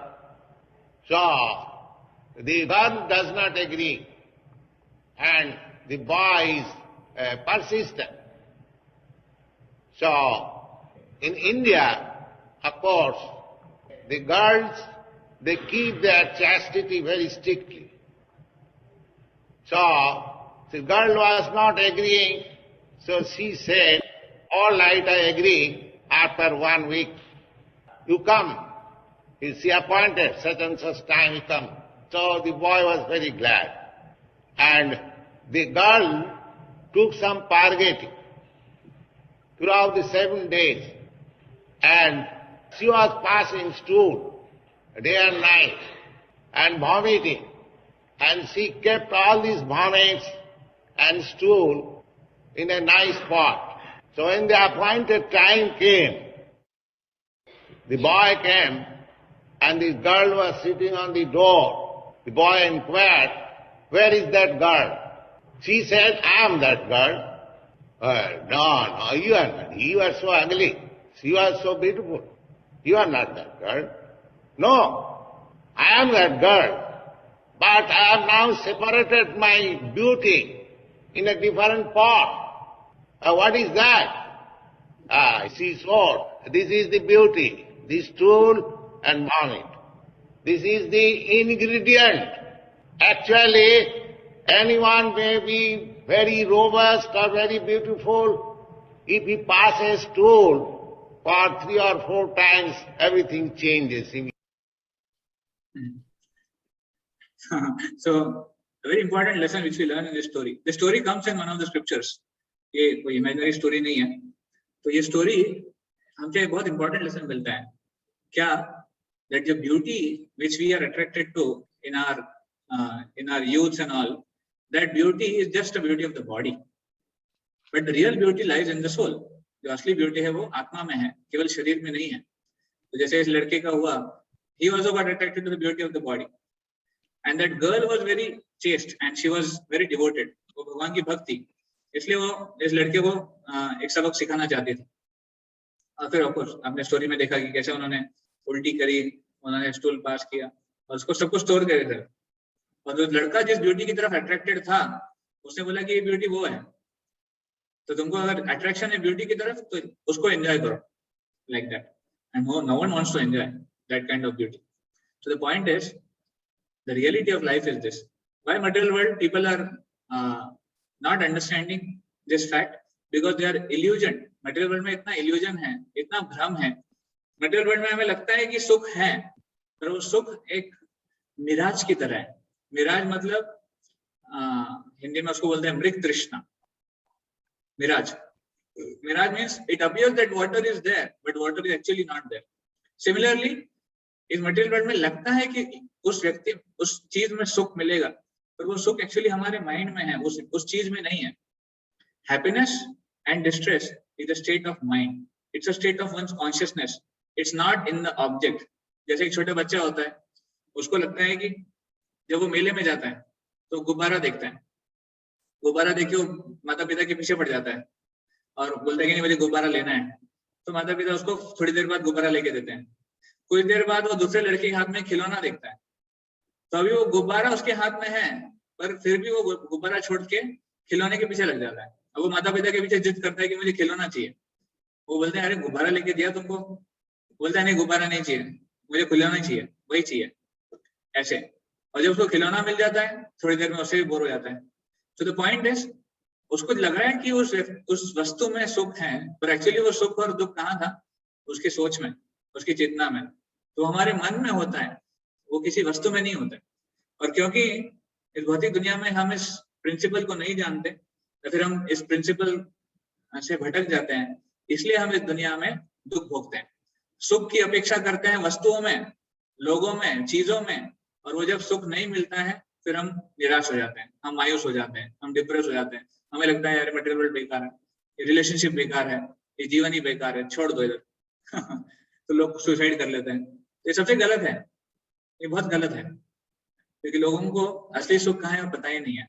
So the girl does not agree and the boy is persistent. So in India, of course, the girls, they keep their chastity very strictly. So the girl was not agreeing, so she said, all right, I agree, after 1 week, you come. She appointed such and such time you come. So the boy was very glad. And the girl took some purgatory throughout the 7 days. And she was passing stool day and night and vomiting. And she kept all these vomits and stool in a nice pot. So when the appointed time came, the boy came and the girl was sitting on the door. The boy inquired, where is that girl? She said, I am that girl. No, you are not. You are so ugly. She was so beautiful. You are not that girl. No, I am that girl. But I have now separated my beauty in a different pot. What is that? She said, this is the beauty, the stool and vomit. This is the ingredient. Actually, anyone may be very robust or very beautiful. If he passes stool for 3 or 4 times, everything changes. So, a very important lesson which we learn in this story. The story comes in one of the scriptures. ये कोई imaginary story नहीं है. तो ये story हमसे एक बहुत important lesson मिलता है. क्या? That the beauty which we are attracted to in our youths and all, that beauty is just a beauty of the body. But the real beauty lies in the soul. जो असली beauty है वो आत्मा में है, केवल शरीर में नहीं है. तो जैसे इस लड़के का हुआ, he also got attracted to the beauty of the body. And that girl was very chaste and she was very devoted. वो भगवान की भक्त थी, इसलिए वो इस लड़के को एक सबक सिखाना चाहती थी. और फिर ऑफकोर्स आपने स्टोरी में देखा कि कैसे उन्होंने उल्टी करी, उन्होंने स्टूल पास किया और उसको सब कुछ स्टोर करे थे. और जो लड़का जिस ब्यूटी की तरफ अट्रैक्टेड था, उसने बोला कि ये ब्यूटी वो है. तो तुमको अगर अट्रैक्शन है ब्यूटी की तरफ, तो उसको एंजॉय करो like that. And no one wants to enjoy that kind of beauty. So the point is, the reality of life is this. Why material world people are not understanding this fact? Because they are illusioned. Material world में इतना illusion है, इतना भ्रम है. Material world में हमें लगता है कि सुख है, पर वो सुख एक मिराज की तरह है. मिराज मतलब हिंदी में उसको बोलते हैं मृग तृष्णा. Miraj. Mirage means it appears that water is there, but water is actually not there. Similarly, इस मटेरियल वर्ल्ड में लगता है कि उस व्यक्ति उस चीज में सुख मिलेगा, पर वो सुख एक्चुअली हमारे माइंड में है, उस चीज में नहीं है. Happiness and distress is a state of mind. It's a state of one's consciousness. It's not in the object. जैसे एक छोटा बच्चा होता है, उसको लगता है कि जब वो मेले में जाता है तो गुब्बारा देखता है, गुब्बारा देख के वो माता पिता के पीछे पड़ जाता है और बोलता है कि नहीं मुझे गुब्बारा लेना है. तो माता पिता उसको थोड़ी देर बाद गुब्बारा लेके देते हैं. कुछ देर बाद वो दूसरे लड़के के हाथ में खिलौना देखता है, तो अभी वो गुब्बारा उसके हाथ में है, पर फिर भी वो गुब्बारा छोड़ के खिलौने के पीछे लग जाता है. अब वो माता पिता के पीछे जिद करता है कि मुझे खिलौना चाहिए. वो बोलते हैं अरे गुब्बारा लेके दिया तुमको. बोलता है नहीं गुब्बारा नहीं चाहिए, मुझे खिलौना चाहिए, वही चाहिए. ऐसे. और जब उसको खिलौना मिल जाता है, थोड़ी देर में उससे भी बोर हो जाता है. तो द पॉइंट इज, उसको लग रहा है कि उस वस्तु में सुख है, पर एक्चुअली वो सुख और दुख कहाँ था? उसकी सोच में, उसकी चेतना में. तो हमारे मन में होता है, वो किसी वस्तु में नहीं होता है. और क्योंकि इस भौतिक दुनिया में हम इस प्रिंसिपल को नहीं जानते, तो फिर हम इस प्रिंसिपल से भटक जाते हैं, इसलिए हम इस दुनिया में दुख भोगते हैं. सुख की अपेक्षा करते हैं वस्तुओं में, लोगों में, चीजों में, और वो जब सुख नहीं मिलता है फिर हम निराश हो जाते हैं, हम मायूस हो जाते हैं, हम डिप्रेस हो जाते हैं. हमें लगता है यार मटेरियल वर्ल्ड बेकार है, ये रिलेशनशिप बेकार है, ये जीवन ही बेकार है, छोड़ दो इधर. तो लोग सुसाइड कर लेते हैं. ये सबसे गलत है, ये बहुत गलत है, क्योंकि लोगों को असली सुख कहाँ है वो पता ही नहीं है.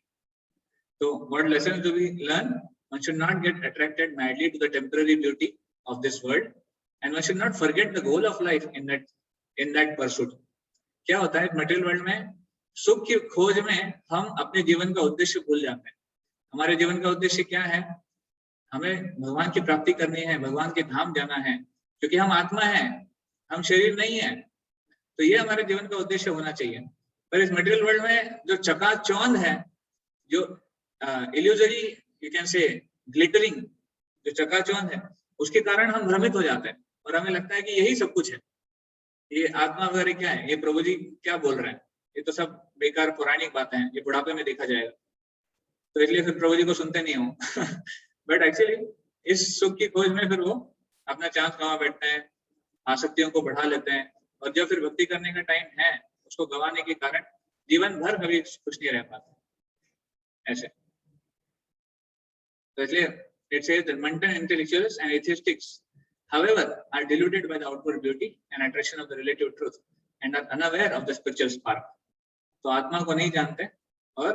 तो what lessons do we learn? One should not get attracted madly to the temporary beauty of this world, and one should not forget the goal of life in that pursuit. क्या होता है मटेरियल वर्ल्ड में? सुख की खोज में हम अपने जीवन का उद्देश्य भूल जाते हैं. हमारे जीवन का उद्देश्य क्या है? हमें भगवान की प्राप्ति करनी है, भगवान के धाम जाना है, क्योंकि हम आत्मा है, हम शरीर नहीं है. तो ये हमारे जीवन का उद्देश्य होना चाहिए. पर इस मटेरियल वर्ल्ड में जो चकाचौंध है, जो illusory you can say glittering, जो चकाचौंध है, उसके कारण हम भ्रमित हो जाते हैं और हमें लगता है कि यही सब कुछ है, ये आत्मा वगैरह क्या है, ये प्रभु जी क्या बोल रहे हैं, ये तो सब बेकार पौराणिक बातें हैं, ये बुढ़ापे में देखा जाएगा, तो इसलिए फिर प्रभु जी को सुनते नहीं हो। बट एक्चुअली इस सुख की खोज में फिर वो अपना चांस गंवा बैठते हैं, आसक्तियों को बढ़ा लेते हैं, और जब फिर भक्ति करने का टाइम है उसको गंवाने के कारण जीवन भर कभी खुश नहीं रह पाते ऐसे। तो इसलिए it says that mundane intellectuals and atheistics, however, are deluded by the outward beauty and attraction of the relative truth and are unaware of the spiritual spark. तो आत्मा को नहीं जानते और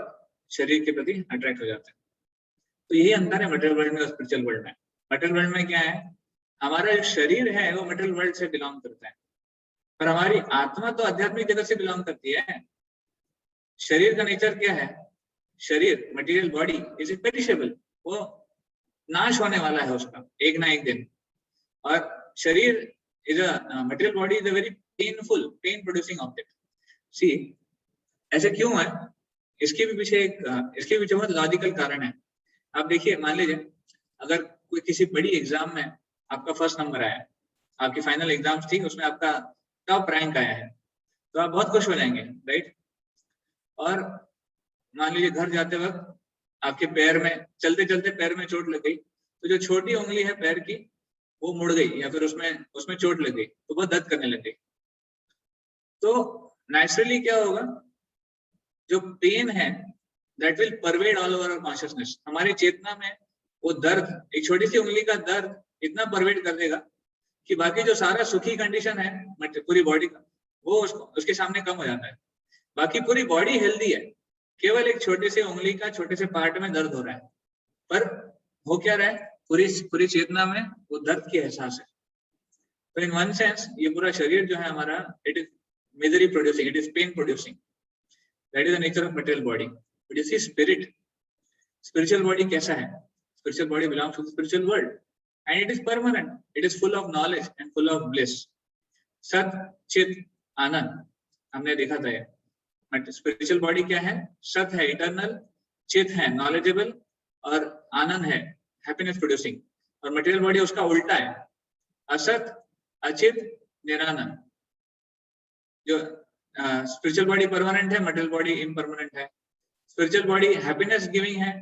शरीर के प्रति अट्रैक्ट हो जाते हैं। तो यही अंतर है मटेरियल वर्ल्ड में और स्पिरिचुअल वर्ल्ड में। मटेरियल वर्ल्ड में क्या है, हमारा जो शरीर है वो मटेरियल वर्ल्ड से बिलोंग करता है, पर हमारी आत्मा तो आध्यात्मिक जगत से बिलोंग करती है। शरीर का नेचर क्या है, शरीर material body is a perishable, वो नाश होने वाला है उसका एक ना एक दिन, और शरीर is a material body is a very painful, pain producing object. See ऐसे क्यों है, इसके पीछे बहुत लॉजिकल कारण है। आप देखिए, मान लीजिए अगर कोई किसी बड़ी एग्जाम में आपका फर्स्ट नंबर आया, आपकी फाइनल एग्जाम्स थी, उसमें आपका टॉप रैंक आया है, तो आप बहुत खुश हो जाएंगे, राइट। और मान लीजिए घर जाते वक्त आपके पैर में, चलते चलते पैर में चोट लग गई, तो जो छोटी उंगली है पैर की वो मुड़ गई या फिर उसमें चोट लग गई, तो बहुत दर्द करने लग गई। तो नेचुरली क्या होगा, जो पेन है that will pervade all over our consciousness, हमारी चेतना में वो दर्द, एक छोटी सी उंगली का दर्द इतना परवेड कर देगा कि बाकी जो सारा सुखी कंडीशन है पूरी बॉडी का, वो उसके सामने कम हो जाता है। बाकी पूरी बॉडी हेल्दी है, केवल एक छोटे से उंगली का छोटे से पार्ट में दर्द हो रहा है, पर हो क्या रहा है, पूरी चेतना में वो दर्द की एहसास है। तो इन वन सेंस ये पूरा शरीर जो है हमारा, it is misery producing, it is pain producing, that is the nature of material body. But you see spirit, spiritual body कैसा है, spiritual body belongs to the spiritual world and it is permanent, it is full of knowledge and full of bliss. सत चित आनंद हमने देखा था। Spiritual body क्या है, सत है इटर्नल, चित है नॉलेजेबल, और आनंद है हैप्पीनेस प्रोड्यूसिंग। और मटेरियल बॉडी उसका उल्टा है, असत अचित निरानंद। जो स्पिरिचुअल बॉडी परमानेंट है, मटेरियल बॉडी इम्परमानेंट है। स्पिरिचुअल बॉडी हैप्पीनेस गिविंग है,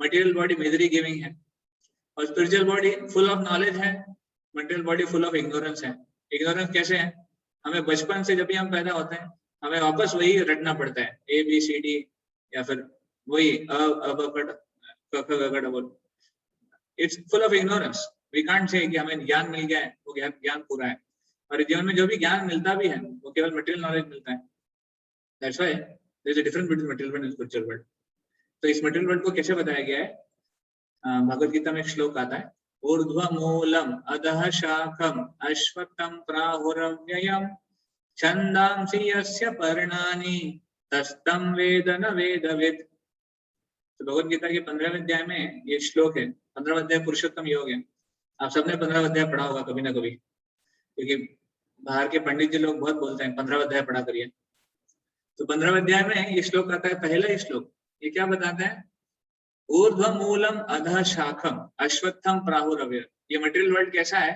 मटेरियल बॉडी मिजरी गिविंग है। और spiritual body full of knowledge है, material body full of ignorance है। इग्नोरेंस कैसे है, हमें बचपन से जब भी हम पैदा होते हैं हमें वापस वही रटना पड़ता है, ए बी सी डी, या फिर वही it's full of ignorance. We can't say कि हमें ज्ञान मिल गया है, वो ज्ञान पूरा है। और जीवन में जो भी ज्ञान मिलता भी है वो केवल मटेरियल नॉलेज मिलता है। That's why there is a difference between material world and spiritual world. तो इस मटेरियल वर्ल्ड को कैसे बताया गया है, भगवद गीता में एक श्लोक आता है, ऊर्ध्वमूलम अधः शाखम अश्वत्थम प्राहुरव्ययम छंदांसि यस्य पर्णानि तस्तं वेद न वेदवित्। तो भगवद गीता के 15वें अध्याय में ये श्लोक है। 15वां अध्याय पुरुषोत्तम योग है। आप सबने 15वां अध्याय पढ़ा होगा कभी ना कभी, क्योंकि बाहर के पंडित जी लोग बहुत बोलते हैं 15वां अध्याय पढ़ा करिए। तो 15वें अध्याय में ये श्लोक आता है, पहला ही श्लोक। ये क्या बताता है, ऊर्ध्वमूलम अधः शाखम अश्वत्थम प्राहुरव्ययम। ये मटेरियल वर्ल्ड कैसा है,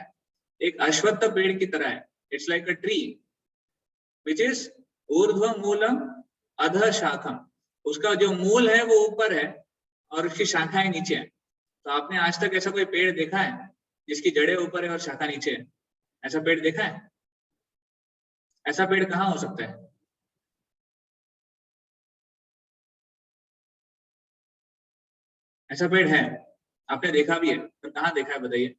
एक अश्वत्थ पेड़ की तरह है। It's like a tree which is ऊर्ध्वमूलम अधः शाखम। उसका जो मूल है वो ऊपर है और उसकी शाखाएं नीचे है। तो आपने आज तक ऐसा कोई पेड़ देखा है जिसकी जड़ें ऊपर है और शाखा नीचे है? ऐसा पेड़ देखा है? ऐसा पेड़ कहाँ हो सकता है? ऐसा पेड़ है, आपने देखा भी है, तो कहाँ देखा है बताइए?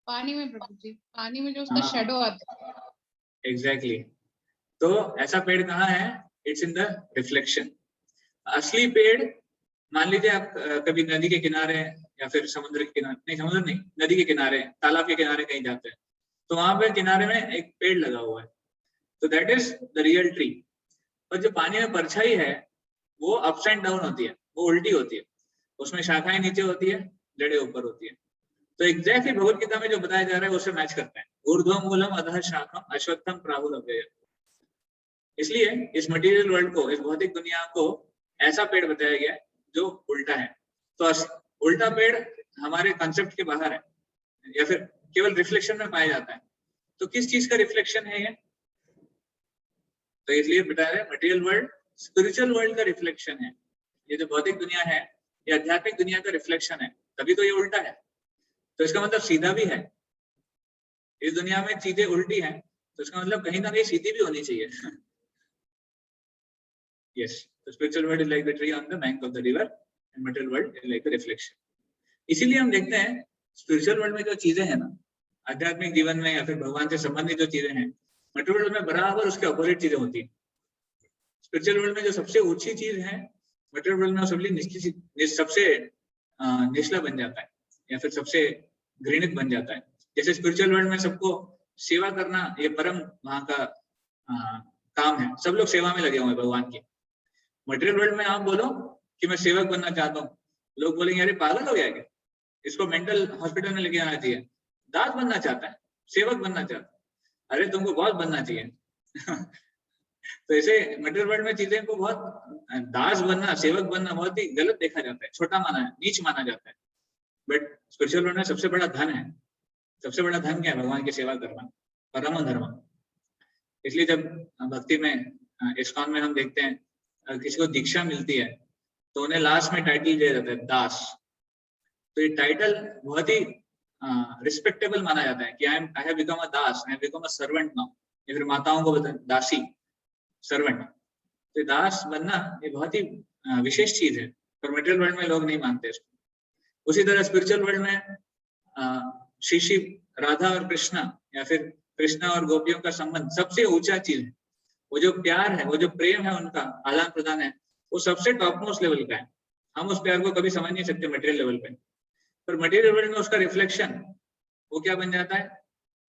पानी में प्रभु जी, पानी में जो उसका शेडो आता है। एग्जैक्टली। तो ऐसा पेड़ कहाँ है? It's in the reflection. असली पेड़, मान लीजिए आप कभी नदी के किनारे या फिर समुद्र के किनारे, नहीं समुद्र नहीं, नदी के किनारे, तालाब के किनारे कहीं जाते हैं, तो वहां पे किनारे में एक पेड़ लगा हुआ है, तो that is the real tree. और जो पानी में परछाई है वो अप्स एंड डाउन होती है, वो उल्टी होती है, उसमें शाखाएं नीचे होती है, जड़ें ऊपर होती है। तो एग्जैक्टली भगवद गीता में जो बताया जा रहा है उससे मैच करते हैं। ऊर्ध्वमूलम अधः शाखम अश्वत्थम प्राहुरव्ययम। इसलिए इस मटेरियल वर्ल्ड को, इस भौतिक दुनिया को ऐसा पेड़ बताया गया है जो उल्टा है। तो उल्टा पेड़ हमारे कंसेप्ट के बाहर है या फिर केवल रिफ्लेक्शन में पाया जाता है। तो किस चीज का रिफ्लेक्शन है ये? तो इसलिए बता रहे मटेरियल वर्ल्ड स्पिरिचुअल वर्ल्ड का रिफ्लेक्शन है। ये जो भौतिक दुनिया है ये आध्यात्मिक दुनिया का रिफ्लेक्शन है, तभी तो ये उल्टा है। तो इसका मतलब सीधा भी है। इस दुनिया में चीजें उल्टी हैं तो इसका मतलब कहीं ना कहीं सीधी भी होनी चाहिए। Yes, the spiritual world is like the tree on the bank of the river and material world is like the reflection. इसीलिए हम देखते हैं स्पिरिचुअल वर्ल्ड में जो चीजें हैं ना, आध्यात्मिक जीवन में या फिर भगवान से संबंधित जो चीजें हैं, मटेरियल वर्ल्ड में बराबर उसके अपोजिट चीजें होती हैं। स्पिरिचुअल वर्ल्ड में जो सबसे ऊंची चीज है, मटेरियल वर्ल्ड में सबसे निचला बन जाता है या फिर सबसे घृणित बन जाता है। जैसे स्पिरिचुअल वर्ल्ड में सबको सेवा करना ये परम वहां का काम है, सब लोग सेवा में लगे हुए हैं भगवान के। मटेरियल वर्ल्ड में आप बोलो कि मैं सेवक बनना चाहता हूँ, लोग बोलेंगे अरे पागल हो गया क्या, इसको मेंटल हॉस्पिटल में लेके आना चाहिए। दास बनना चाहता है, सेवक बनना चाहता है, अरे तुमको बहुत बनना चाहिए। तो ऐसे मटेरियल वर्ल्ड में चीजें को बहुत दास बनना, सेवक बनना बहुत ही गलत देखा जाता है, छोटा माना है, नीच माना जाता है। बट स्पिरिचुअल वर्ल्ड में सबसे बड़ा धन है। सबसे बड़ा धन क्या है? भगवान की सेवा करना, परम धर्म। इसलिए जब भक्ति में इस्कॉन में हम देखते हैं किसी को दीक्षा मिलती है तो उन्हें लास्ट में टाइटल दिया जाता है दास। तो ये टाइटल बहुत ही रिस्पेक्टेबल माना जाता है कि I have become a Das, I have become a servant now. या फिर माताओं को दासी, सर्वेंट। तो दास बनना ये बहुत ही विशेष चीज है, पर मटेरियल वर्ल्ड में लोग नहीं मानते इसको। उसी तरह स्पिरिचुअल वर्ल्ड में श्री राधा और कृष्णा या फिर कृष्णा और गोपियों का संबंध सबसे ऊंचा चीज है। वो जो प्यार है, वो जो प्रेम है, उनका आदान प्रदान है, वो सबसे टॉप मोस्ट लेवल का है। हम उस प्यार को कभी समझ नहीं सकते मटेरियल लेवल पे, पर मटेरियल वर्ल्ड में उसका रिफ्लेक्शन वो क्या बन जाता है?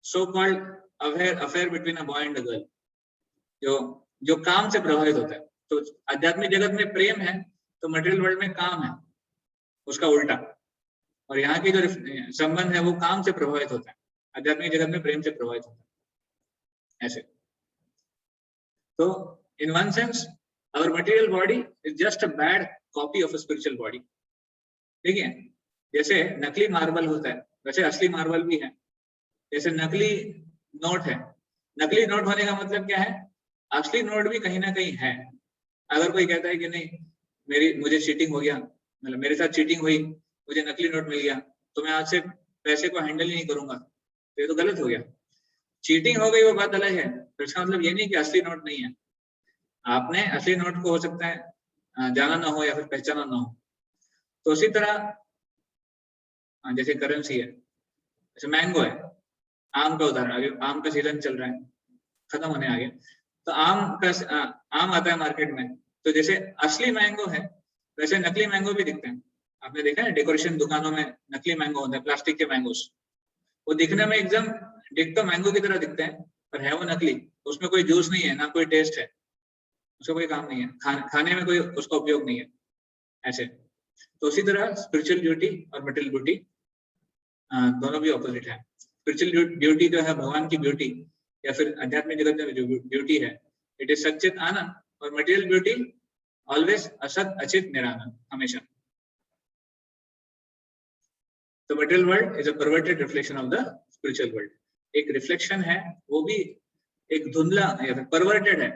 So called affair between a boy and a girl, जो काम से प्रभावित होता है। तो आध्यात्मिक जगत में प्रेम है तो मटेरियल वर्ल्ड में काम है, उसका उल्टा। और यहाँ की जो संबंध है वो काम से प्रभावित होता है, आध्यात्मिक जगत में प्रेम से प्रभावित होता है। ऐसे तो in one sense our material body is just a bad copy of a spiritual body. देखिए, जैसे नकली मार्बल होता है वैसे असली मार्बल भी है। जैसे नकली नोट है, नकली नोट होने का मतलब क्या है? असली नोट भी कहीं ना कहीं है। अगर कोई कहता है कि नहीं मुझे चीटिंग हो गया, मतलब मेरे साथ चीटिंग हुई, मुझे नकली नोट मिल गया, तो मैं आज से पैसे को हैंडल ही नहीं करूंगा, तो ये तो गलत हो गया। चीटिंग हो गई वो बात अलग है, तो इसका मतलब ये नहीं कि असली नोट नहीं है। आपने असली नोट को हो सकता है जाना ना हो या फिर पहचाना ना हो। तो उसी तरह जैसे करेंसी है, जैसे मैंगो है, आम का उदाहरण, अभी आम का सीजन चल रहा है, खत्म होने आ गया, तो आम आता है मार्केट में। तो जैसे असली मैंगो है वैसे नकली मैंगो भी दिखते हैं। आपने देखा है डेकोरेशन दुकानों में नकली मैंगो होते हैं, प्लास्टिक के मैंगोस। वो दिखने में एकदम डिक्टो मैंगो की तरह दिखते हैं, पर है वो नकली। उसमें कोई जूस नहीं है, ना कोई टेस्ट है, उसका कोई काम नहीं है, खाने में कोई उसका उपयोग नहीं है। ऐसे तो उसी तरह स्पिरिचुअल ब्यूटी और मटेरियल ब्यूटी दोनों भी ऑपोजिट है। स्पिरिचुअल ब्यूटी जो है भगवान की ब्यूटी या फिर आध्यात्मिक जगत में जो ब्यूटी है, इट इज सच्चित आनंद। और मटेरियल ब्यूटी ऑलवेज असत अचित निरानंद, हमेशा। The material world is a perverted reflection of the spiritual world. एक रिफ्लेक्शन है, वो भी एक धुंधला या फिर परवर्टेड है,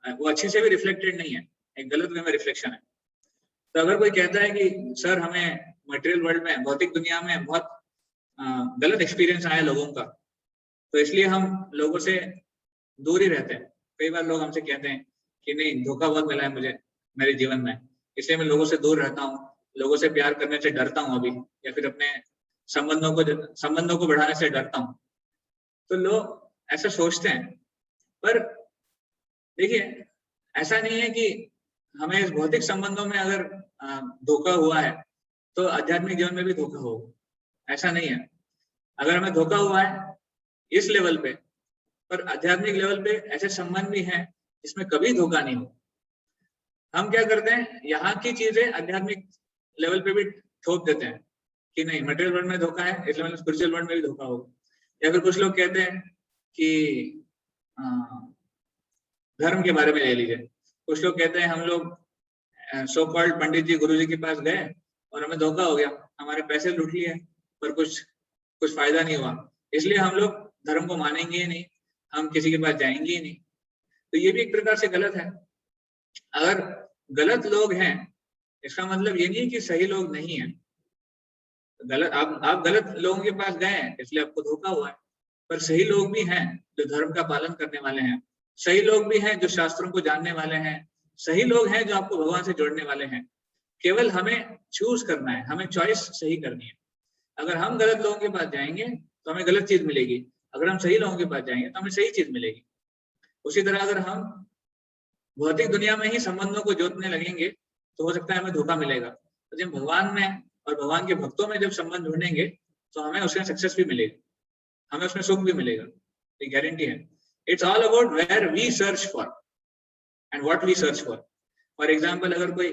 वो अच्छे से भी रिफ्लेक्टेड नहीं है, एक गलत वे में रिफ्लेक्शन है। तो अगर कोई कहता है कि सर हमें मटेरियल वर्ल्ड में, भौतिक दुनिया में बहुत गलत एक्सपीरियंस आया लोगों का, तो इसलिए हम लोगों से दूर ही रहते हैं। कई बार लोग हमसे कहते हैं कि नहीं, धोखा बहुत मिला है मुझे मेरे जीवन में, इसलिए मैं लोगों से दूर रहता हूँ, लोगों से प्यार करने से डरता हूँ अभी, या फिर अपने संबंधों को बढ़ाने से डरता हूँ। तो लोग ऐसा सोचते हैं, पर देखिए ऐसा नहीं है कि हमें इस भौतिक संबंधों में अगर धोखा हुआ है तो आध्यात्मिक जीवन में भी धोखा होगा, ऐसा नहीं है। अगर हमें धोखा हुआ है इस लेवल पे, पर आध्यात्मिक लेवल पे ऐसे संबंध भी हैं जिसमें कभी धोखा नहीं हो। हम क्या करते हैं, यहाँ की चीजें आध्यात्मिक लेवल पे भी ठोक देते हैं कि नहीं, मटेरियल वर्ल्ड में धोखा है इसलिए मतलब स्पिरिचुअल वर्ल्ड में भी धोखा होगा। या फिर कुछ लोग कहते हैं कि धर्म के बारे में ले लीजिए, कुछ लोग कहते हैं हम लोग सो कॉल्ड पंडित जी, गुरु जी के पास गए और हमें धोखा हो गया, हमारे पैसे लूट लिए, पर कुछ फायदा नहीं हुआ, इसलिए हम लोग धर्म को मानेंगे ही नहीं, हम किसी के पास जाएंगे ही नहीं। तो ये भी एक प्रकार से गलत है। अगर गलत लोग हैं इसका मतलब ये नहीं कि सही लोग नहीं है। गलत आप गलत लोगों के पास गए हैं इसलिए आपको धोखा हुआ है, पर सही लोग भी हैं जो धर्म का पालन करने वाले हैं, सही लोग भी हैं जो शास्त्रों को जानने वाले हैं, सही लोग हैं जो आपको भगवान से जोड़ने वाले हैं। केवल हमें चूज करना है, हमें चॉइस सही करनी है। अगर हम गलत लोगों के पास जाएंगे तो हमें गलत चीज मिलेगी, अगर हम सही लोगों के पास जाएंगे तो हमें सही चीज मिलेगी। उसी तरह अगर हम भौतिक दुनिया में ही संबंधों को जोतने लगेंगे तो हो सकता है हमें धोखा मिलेगा। तो जब भगवान में और भगवान के भक्तों में जब संबंध ढूंढेंगे तो हमें उसमें सक्सेस भी मिलेगी, हमें उसमें सुख भी मिलेगा, ये गारंटी है। It's all about where we search for and what we search for. For example, अगर कोई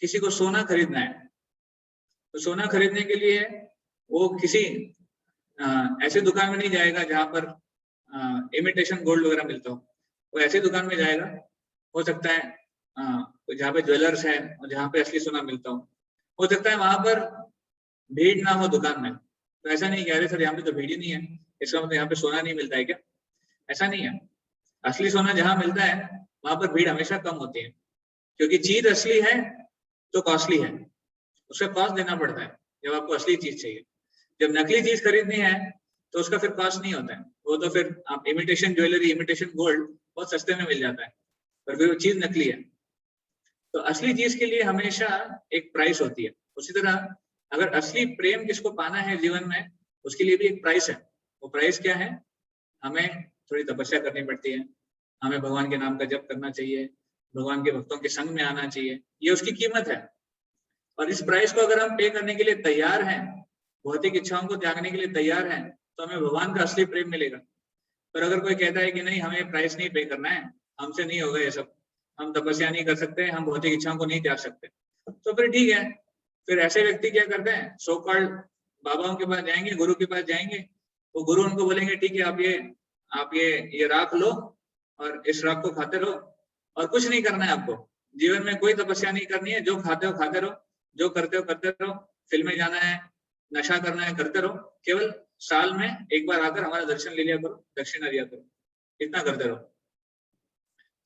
किसी को सोना खरीदना है तो सोना खरीदने के लिए वो किसी ऐसी दुकान में नहीं जाएगा जहां पर इमिटेशन गोल्ड वगैरह मिलता हो, वो ऐसी दुकान में जाएगा, हो सकता है जहाँ पे ज्वेलर्स है और जहाँ पे असली सोना मिलता हो सकता है वहां पर भीड़ ना हो दुकान में। तो ऐसा नहीं कह रहे सर यहाँ पे तो भीड़ ही नहीं है, इसका मतलब यहाँ पे सोना नहीं मिलता है क्या? ऐसा नहीं है। असली सोना जहाँ मिलता है वहां पर भीड़ हमेशा कम होती है, क्योंकि चीज असली है तो कॉस्टली है, उसका कॉस्ट देना पड़ता है जब आपको असली चीज चाहिए। जब नकली चीज खरीदनी है तो उसका फिर कॉस्ट नहीं होता है, वो तो फिर आप इमिटेशन ज्वेलरी, इमिटेशन गोल्ड बहुत सस्ते में मिल जाता है, पर फिर वो चीज नकली है। तो असली चीज के लिए हमेशा एक प्राइस होती है। उसी तरह अगर असली प्रेम किसको पाना है जीवन में, उसके लिए भी एक प्राइस है। वो प्राइस क्या है? हमें थोड़ी तपस्या करनी पड़ती है, हमें भगवान के नाम का जप करना चाहिए, भगवान के भक्तों के संग में आना चाहिए, ये उसकी कीमत है। और इस प्राइस को अगर हम पे करने के लिए तैयार हैं, भौतिक इच्छाओं को त्यागने के लिए तैयार हैं, तो हमें भगवान का असली प्रेम मिलेगा। पर अगर कोई कहता है कि नहीं हमें प्राइस नहीं पे करना है, हमसे नहीं होगा ये सब, हम तपस्या नहीं कर सकते, हम भौतिक इच्छाओं को नहीं त्याग सकते, तो फिर ठीक है। फिर ऐसे व्यक्ति क्या करते हैं, सो कॉल्ड बाबाओं के पास जाएंगे, गुरु के पास जाएंगे, वो गुरु उनको बोलेंगे ठीक है आप ये राख लो और इस राख को खाते रहो, और कुछ नहीं करना है आपको, जीवन में कोई तपस्या नहीं करनी है, जो खाते हो खाते रहो, जो करते हो करते रहो, फिल्में जाना है, नशा करना है, करते रहो, केवल साल में एक बार आकर हमारा दर्शन ले लिया करो, दक्षिणा दिया करो, इतना करते रहो।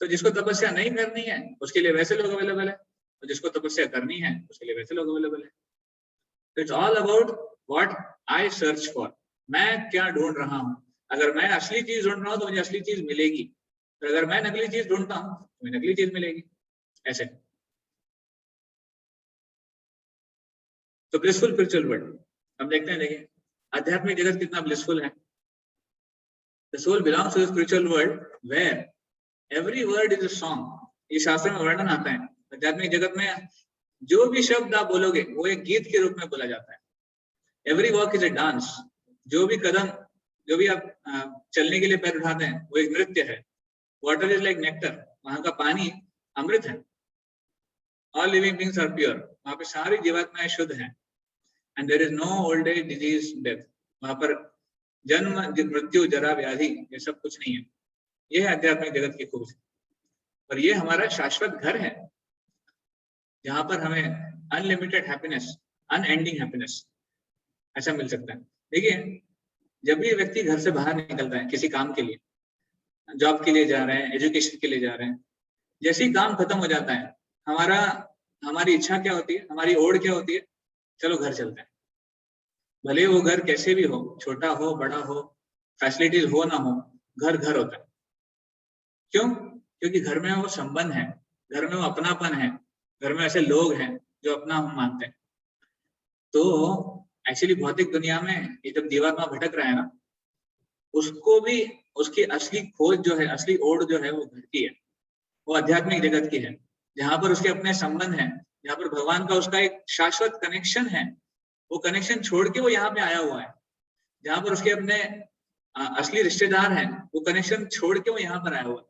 तो जिसको तपस्या नहीं करनी है उसके लिए वैसे लोग अवेलेबल है, और जिसको तपस्या करनी है उसके लिए वैसे लोग अवेलेबल है। तो it's all about what I search for, मैं क्या ढूंढ रहा हूँ। अगर मैं असली चीज ढूंढ रहा हूँ तो मुझे असली चीज मिलेगी, तो अगर मैं नकली चीज ढूंढता हूँ तो मुझे नकली चीज मिलेगी, ऐसे। तो ब्लिसफुल स्पिरिचुअल वर्ल्ड हम देखते हैं, देखिए आध्यात्मिक जगत कितना ब्लिसफुल है। The soul belongs to the spiritual world where every word is a song। ये शास्त्र में वर्णन आता है, आध्यात्मिक जगत में जो भी शब्द आप बोलोगे वो एक गीत के रूप में बोला जाता है। Every walk is a dance, जो भी कदम, जो भी आप चलने के लिए पैर उठाते हैं वो एक नृत्य है। वाटर इज लाइक नेक्टर, वहां का पानी अमृत है। All living beings are pure, वहां पे सारी जीवात्माएं शुद्ध हैं। And there is no old age, disease, death, वहां पर जन्म, मृत्यु, जरा, व्याधि ये सब कुछ नहीं है। ये है आध्यात्मिक जगत की खूबी। और ये हमारा शाश्वत घर है जहां पर हमें अनलिमिटेड हैप्पीनेस, अनएंडिंग हैप्पीनेस ऐसा मिल सकता है। देखिए जब भी व्यक्ति घर से बाहर निकलता है किसी काम के लिए, जॉब के लिए जा रहे हैं, एजुकेशन के लिए जा रहे हैं, जैसे ही काम खत्म हो जाता है हमारी इच्छा क्या होती है, हमारी ओढ़ क्या होती है, चलो घर चलते हैं। भले वो घर कैसे भी हो, छोटा हो बड़ा हो, फैसिलिटीज हो ना हो, घर घर होता है। क्यों? क्योंकि घर में वो संबंध है, घर में वो अपनापन है, घर में ऐसे लोग हैं जो अपना हम मानते हैं। तो एक्चुअली भौतिक दुनिया में ये जब जीवात्मा भटक रहा है ना, उसको भी उसकी असली खोज जो है, असली ओढ़ जो है वो घर की है, वो आध्यात्मिक जगत की है, जहां पर उसके अपने संबंध हैं, जहां पर भगवान का उसका एक शाश्वत कनेक्शन है। वो कनेक्शन छोड़ के वो यहाँ पे आया हुआ है, जहां पर उसके अपने असली रिश्तेदार हैं, वो कनेक्शन छोड़ के वो यहाँ पर आया हुआ है।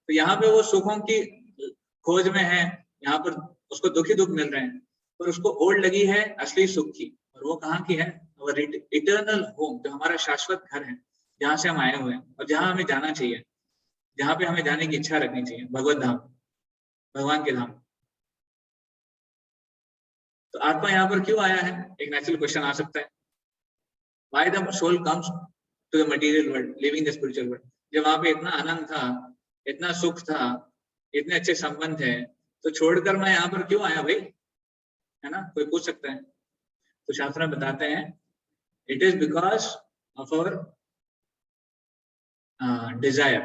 तो यहाँ पे वो सुखों की खोज में है, यहाँ पर उसको दुखी दुख मिल रहे हैं, पर उसको ओढ़ लगी है असली सुख की। और वो कहाँ की है? और इटर्नल होम, जो हमारा शाश्वत घर है, जहाँ से हम आए हुए हैं और जहाँ हमें जाना चाहिए, जहाँ पे हमें जाने की इच्छा रखनी चाहिए, भगवत धाम, भगवान के धाम। तो आत्मा यहाँ पर क्यों आया है, एक नेचुरल क्वेश्चन आ सकता है। Why the soul comes to the material world leaving the spiritual world. जब वहां पे इतना आनंद था, इतना सुख था, इतने अच्छे संबंध है, तो छोड़कर मैं यहाँ पर क्यों आया भाई, है ना, कोई पूछ सकता है। तो शास्त्र में बताते हैं it is because of our desire,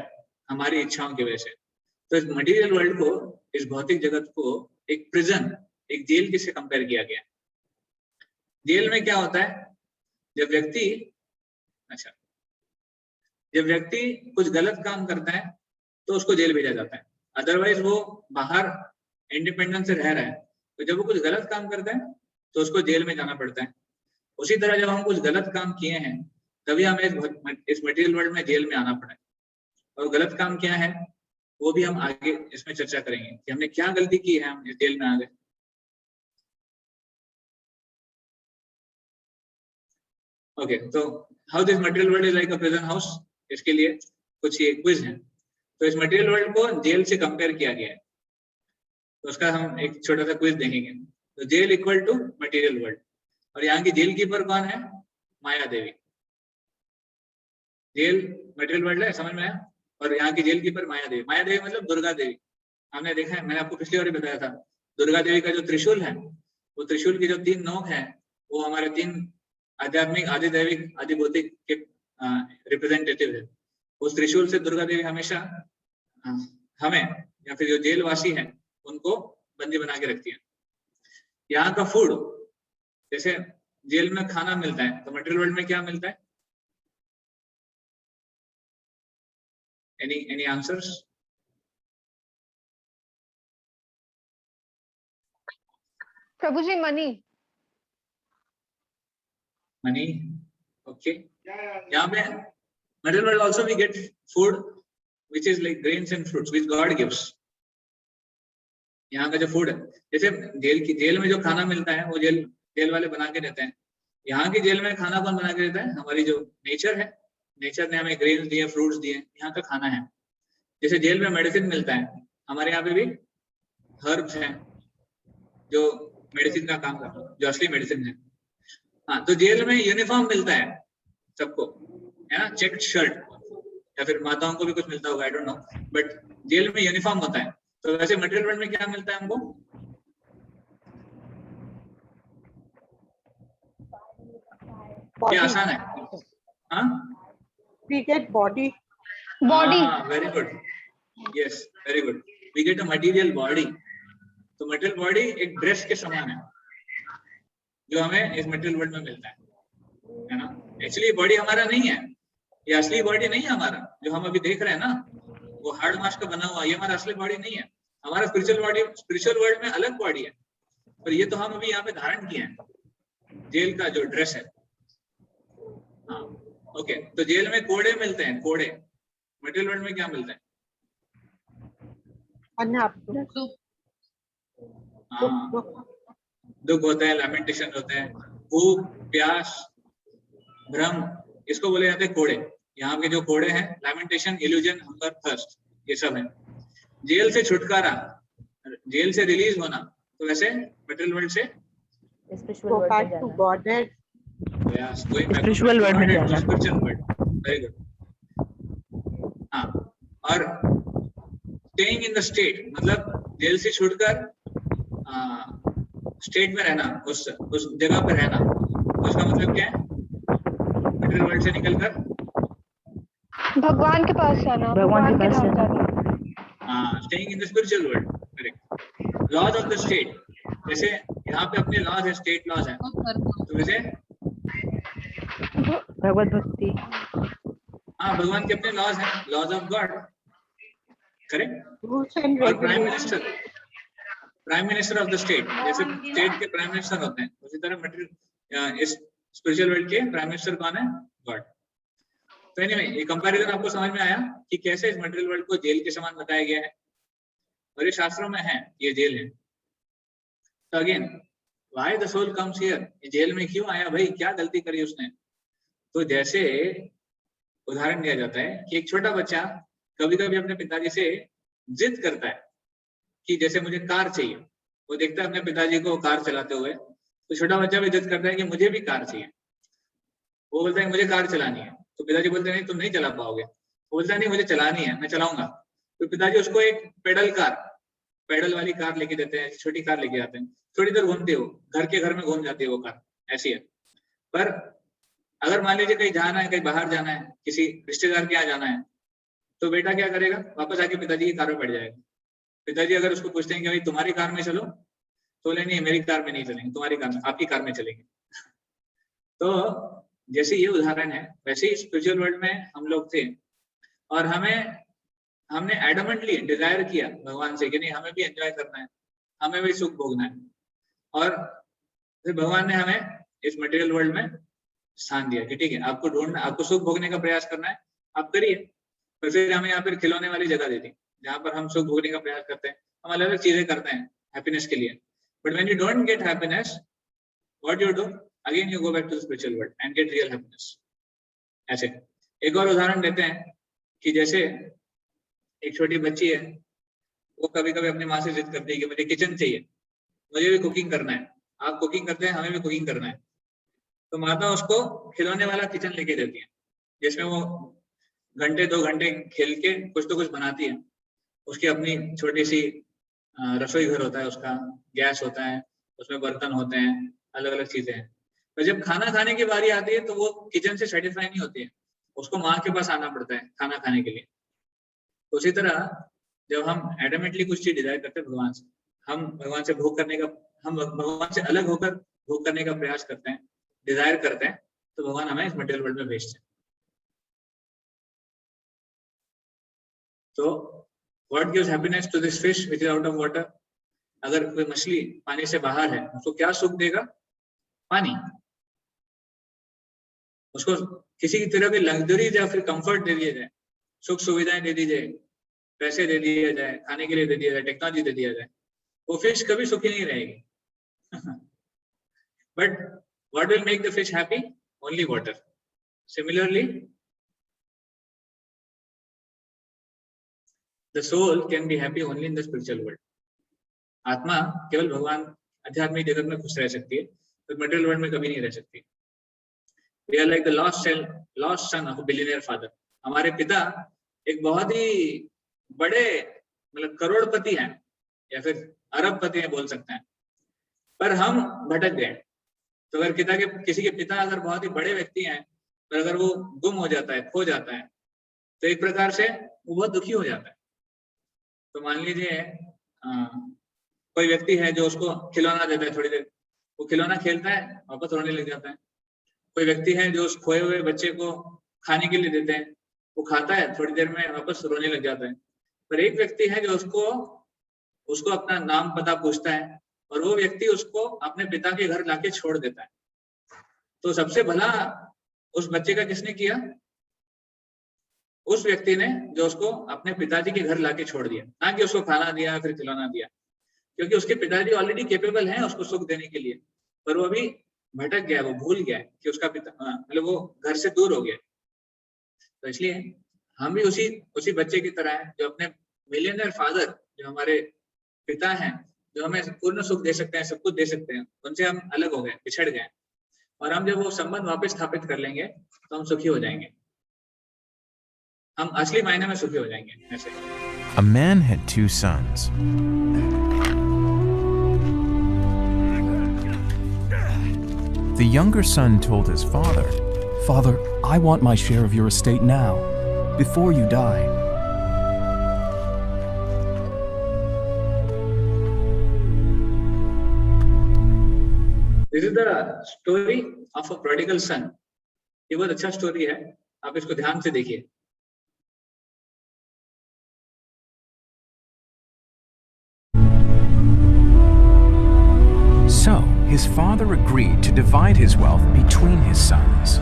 हमारी इच्छाओं की वजह से। तो इस मटेरियल वर्ल्ड को, इस भौतिक जगत को एक प्रिजन, एक जेल के से कंपेयर किया गया। जेल में क्या होता है, जब व्यक्ति कुछ गलत काम करता है तो उसको जेल भेजा जाता है, अदरवाइज वो बाहर इंडिपेंडेंस से रह रहा है। तो जब वो कुछ गलत काम करता है तो उसको जेल में जाना पड़ता है। उसी तरह जब हम कुछ गलत काम किए हैं तभी हमें इस मटेरियल वर्ल्ड में जेल में आना पड़ा है। और गलत काम क्या है वो भी हम आगे इसमें चर्चा करेंगे कि हमने क्या गलती की है, हम इस जेल में आ गए। ओके, तो how this material world is like a prison house, इसके लिए कुछ ये क्विज है। तो इस मटेरियल वर्ल्ड को जेल से कंपेयर किया गया है, तो उसका हम एक छोटा सा क्विज देखेंगे। तो jail equal to material world, और यहाँ की जेल कीपर कौन है, Maya Devi. Jail material world है, समझ में आया, और यहाँ की जेल कीपर माया देवी। माया देवी मतलब दुर्गा देवी। हमने देखा है, मैंने आपको पिछली बार भी बताया था, दुर्गा देवी का जो त्रिशूल है, वो त्रिशूल की जो 3 नोक है वो हमारे 3 आध्यात्मिक, आदि दैविक, आदि भौतिक के रिप्रेजेंटेटिव है। उस त्रिशूल से दुर्गा देवी हमेशा हमें या फिर जो जेलवासी है उनको बंदी बना के रखती है। यहाँ का फूड, जैसे जेल में खाना मिलता है, तो मटेरियल वर्ल्ड में क्या मिलता है? Any answers? प्रभु जी मनी। Money, okay. यहाँ पे material world also we get food which is like grains and fruits which God gives. यहाँ का जो फूड है, जैसे जेल में जो खाना मिलता है वो जेल वाले बना के देते हैं। यहाँ की जेल में खाना कौन बना के देता है? हमारी जो नेचर है, नेचर ने हमें ग्रेन्स दिए, फ्रूट्स दिए, यहाँ का खाना है। जैसे जेल में मेडिसिन मिलता है, हमारे यहाँ पे भी हर्ब्स हैं जो मेडिसिन का काम करते हैं, जो असली मेडिसिन है। हाँ, तो जेल में यूनिफॉर्म मिलता है सबको, है ना, चेक्ड शर्ट, या फिर माताओं को भी कुछ मिलता होगा, I don't know, but jail में यूनिफॉर्म होता है। तो वैसे मटेरियल वर्ल्ड में क्या मिलता है हमको? क्या आसान है? हाँ, We get body. Very good, yes, very good, we get a material body. तो मटेरियल बॉडी एक ड्रेस के समान है जो हमें इस मटेरियल वर्ल्ड में मिलता है ना। एक्चुअली बॉडी हमारा नहीं है, ये असली बॉडी नहीं है हमारा, जो हम अभी देख रहे हैं ना, वो हार्ड मास का बना हुआ, ये हमारा असली बॉडी नहीं है। हमारा स्पिरिचुअल वर्ल्ड में अलग बॉडी है, पर ये तो हम अभी यहाँ पे धारण किए हैं, जेल का जो ड्रेस है। हाँ, ओके, तो जेल में कोड़े मिलते हैं, कोड़े। मटेरियल वर्ल्ड में क्या मिलता है? दुख होता है, लैमेंटेशन होते हैं, भूख, प्यास, भ्रम, इसको बोले जाते हैं कोड़े। यहाँ के जो कोड़े हैं, लैमेंटेशन, इल्यूजन, हंगर, थर्स्ट, ये सब है। जेल से छुटकारा, जेल से रिलीज होना, तो वैसे मटेरियल वर्ल्ड से Go back to Godhead. yes, going back Spiritual world में to जाना। spiritual world, very good। हाँ, और staying in the state, मतलब जेल से छूटकर स्टेट में रहना, उस जगह पर रहना, उसका मतलब क्या है? मटेरियल वर्ल्ड से निकलकर भगवान के पास जाना, भगवान के पास धाम जाना। जाना। Staying in the spiritual world, correct. Laws of the state, जैसे यहाँ पे अपने लॉज है, स्टेट लॉज है, तो वैसे भगवत भक्ति। हाँ, भगवान के अपने लॉज हैं, laws of God, correct. Rules and और prime regulations. Minister of the state, जैसे स्टेट के प्राइम मिनिस्टर होते हैं, उसी तरह मटेरियल इस स्पिरिचुअल वर्ल्ड के प्राइम मिनिस्टर कौन है? गॉड। तो एनीवे, ये कंपैरिजन आपको समझ में आया कि कैसे इस मटेरियल वर्ल्ड को जेल के समान बताया गया है, और ये शास्त्रों में है, ये जेल है। तो again, why the soul comes here, ये जेल में क्यों आया भाई, क्या गलती करी उसने? तो जैसे उदाहरण दिया जाता है कि एक छोटा बच्चा कभी कभी अपने पिताजी से जिद करता है कि जैसे मुझे कार चाहिए, वो देखता है अपने पिताजी को कार चलाते हुए, तो छोटा बच्चा भी जिद करता है कि मुझे भी कार चाहिए। वो बोलता है मुझे कार चलानी है, तो पिताजी बोलते हैं नहीं तुम नहीं चला पाओगे। वो बोलता है नहीं मुझे चलानी है, मैं चलाऊंगा। तो पिताजी उसको एक पेडल वाली कार लेके देते हैं, छोटी कार लेके आते हैं, थोड़ी देर घूमती हो, घर के घर में घूम जाती है वो कार, ऐसी है। पर अगर मान लीजिए कहीं जाना है, कहीं बाहर जाना है, किसी रिश्तेदार के यहाँ जाना है, तो बेटा क्या करेगा, वापस आके पिताजी की कार में बैठ जाएगा। पिताजी अगर उसको पूछते हैं कि भाई तुम्हारी कार में चलो, तो बोले नहीं मेरी कार में नहीं चलेंगे, तुम्हारी कार में, आपकी कार में चलेंगे। तो जैसे ये उदाहरण है, वैसे ही स्पिरिचुअल वर्ल्ड में हम लोग थे और हमने एडमेंटली डिजायर किया भगवान से कि नहीं हमें भी एंजॉय करना है, हमें भी सुख भोगना है, और फिर भगवान ने हमें इस मटेरियल वर्ल्ड में स्थान दिया कि ठीक है आपको ढूंढना, आपको सुख भोगने का प्रयास करना है, आप करिए। पर फिर हमें यहाँ पर खिलौने वाली जगह दे दी जहाँ पर हम सुख भोगने का प्रयास करते हैं, हम अलग अलग चीजें करते हैं हैप्पीनेस के लिए। But when you don't get happiness, what you do, again you go back to the spiritual world and get real happiness. ऐसे एक और उदाहरण देते हैं कि जैसे एक छोटी बच्ची है, वो कभी कभी अपनी माँ से जिद करती है कि मुझे किचन चाहिए, मुझे भी कुकिंग करना है, आप कुकिंग करते हैं हमें भी कुकिंग करना है। तो माता उसको खिलौने वाला किचन लेके देती है, जिसमें वो घंटे 2 घंटे खेल के कुछ तो कुछ बनाती है। उसकी अपनी छोटी सी रसोई घर होता है, उसका गैस होता है, उसमें बर्तन होते हैं, अलग अलग चीजें हैं। पर जब खाना खाने की बारी आती है तो वो किचन से सेटिस्फाई नहीं होती है, उसको माँ के पास आना पड़ता है खाना खाने के लिए। उसी तरह जब हम एडमेंटली कुछ चीज डिजायर करते हैं भगवान से, हम भगवान से हम भगवान से अलग होकर भोग करने का प्रयास करते हैं, डिजायर करते हैं, तो भगवान हमें इस मटेरियल वर्ल्ड में भेजते हैं। तो what gives happiness to this fish which is out of water? अगर कोई मछली पानी से बाहर है, उसको क्या सुख देगा? पानी। उसको किसी की तरह की लग्जरीज या फिर कंफर्ट दे दिया जाए, सुख सुविधाएं दे दी जाए, पैसे दे दिए जाए, खाने के लिए दे दिया जाए, टेक्नोलॉजी दे दिया जाए, वो फिश कभी सुखी नहीं रहेगी। But what will make the fish happy? Only water. Similarly the soul can be happy only in the spiritual world. आत्मा केवल भगवान आध्यात्मिक जगत में खुश रह सकती है, तो मटेरियल वर्ल्ड में कभी नहीं रह सकती। We are like the lost son of a billionaire father. हमारे पिता एक बहुत ही बड़े मतलब करोड़पति हैं या फिर अरबपति हैं बोल सकते हैं, पर हम भटक गए। तो अगर किसी के पिता अगर बहुत ही बड़े व्यक्ति हैं, पर अगर वो गुम हो जाता है, खो जाता है, तो एक प्रकार से वो बहुत दुखी हो जाता है। तो मान लीजिए कोई व्यक्ति है जो उसको खिलौना देता है, थोड़ी देर वो खिलौना खेलता है, वापस रोने लग जाता है। कोई व्यक्ति है जो उस खोए हुए बच्चे को खाने के लिए देते हैं, वो खाता है, थोड़ी देर में वापस रोने लग जाता है। पर एक व्यक्ति है जो उसको अपना नाम पता पूछता है, और वो व्यक्ति उसको अपने पिता के घर लाके छोड़ देता है। तो सबसे भला उस बच्चे का किसने किया? उस व्यक्ति ने जो उसको अपने पिताजी के घर लाके छोड़ दिया, ना कि उसको खाना दिया फिर खिलौना दिया, क्योंकि उसके पिताजी ऑलरेडी कैपेबल हैं उसको सुख देने के लिए, पर वो अभी भटक गया, वो भूल गया कि उसका पिता मतलब वो घर से दूर हो गया। तो इसलिए हम भी उसी बच्चे की तरह हैं जो अपने मिलियनर फादर, जो हमारे पिता हैं, जो हमें पूर्ण सुख दे सकते हैं, सब कुछ दे सकते हैं, उनसे हम अलग हो गए, पिछड़ गए। और हम जब वो संबंध वापस स्थापित कर लेंगे तो हम सुखी हो जाएंगे, हम असली मायने में सुखी हो जाएंगे। ऐसे A man had 2 sons. The younger son told his father, "Father, I want my share of your estate now, before you die." This is the story of a prodigal son. ये बहुत अच्छा स्टोरी है, आप इसको ध्यान से देखिए। So his father agreed to divide his wealth between his sons.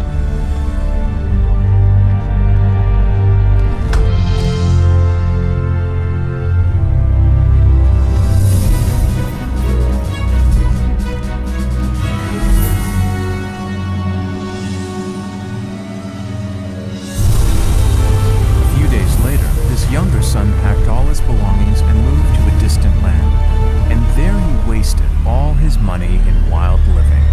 A few days later, his younger son packed all his belongings and moved to a distant land. And there he wasted all his money in wild living.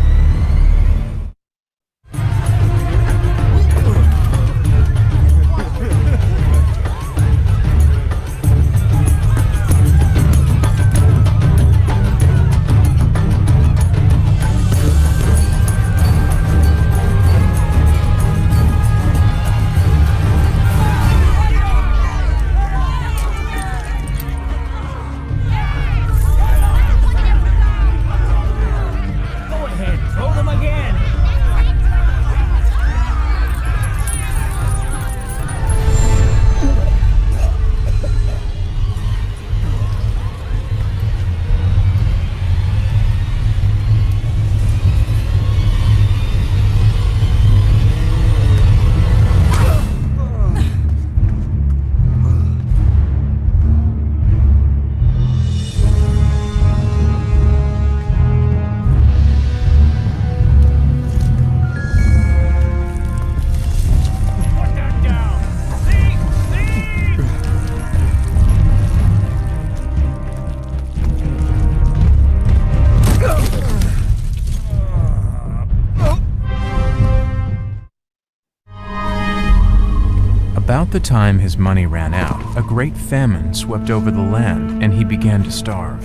About the time his money ran out, a great famine swept over the land and he began to starve.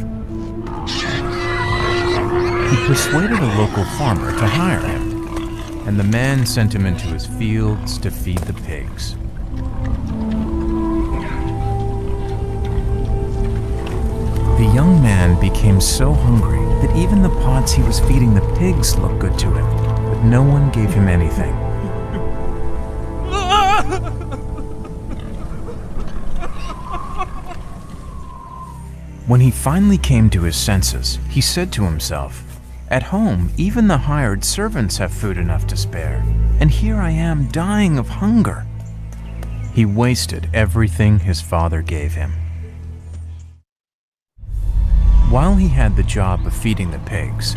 He persuaded a local farmer to hire him, and the man sent him into his fields to feed the pigs. The young man became so hungry that even the pods he was feeding the pigs looked good to him, but no one gave him anything. When he finally came to his senses, he said to himself, "At home, even the hired servants have food enough to spare, and here I am dying of hunger." He wasted everything his father gave him. While he had the job of feeding the pigs,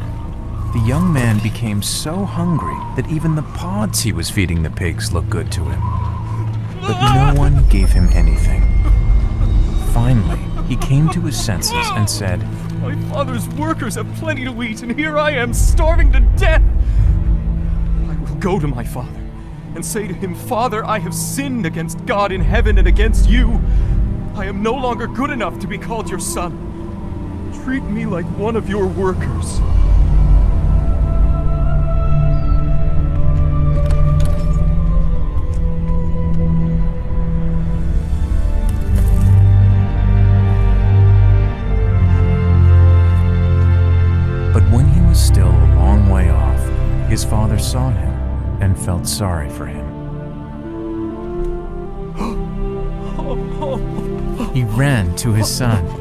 the young man became so hungry that even the pods he was feeding the pigs looked good to him. But no one gave him anything. Finally, he came to his senses and said, "My father's workers have plenty to eat, and here I am starving to death. I will go to my father and say to him, 'Father, I have sinned against God in heaven and against you. I am no longer good enough to be called your son. Treat me like one of your workers.'" But when he was still a long way off, his father saw him and felt sorry for him. He ran to his son.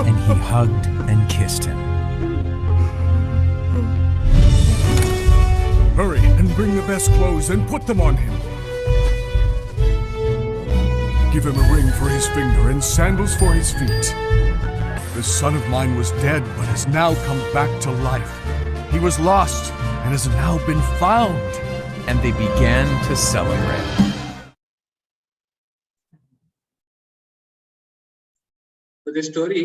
And he hugged and kissed him. Hurry and bring the best clothes and put them on him. Give him a ring for his finger and sandals for his feet. This son of mine was dead, but has now come back to life. He was lost and has now been found. And they began to celebrate. So this story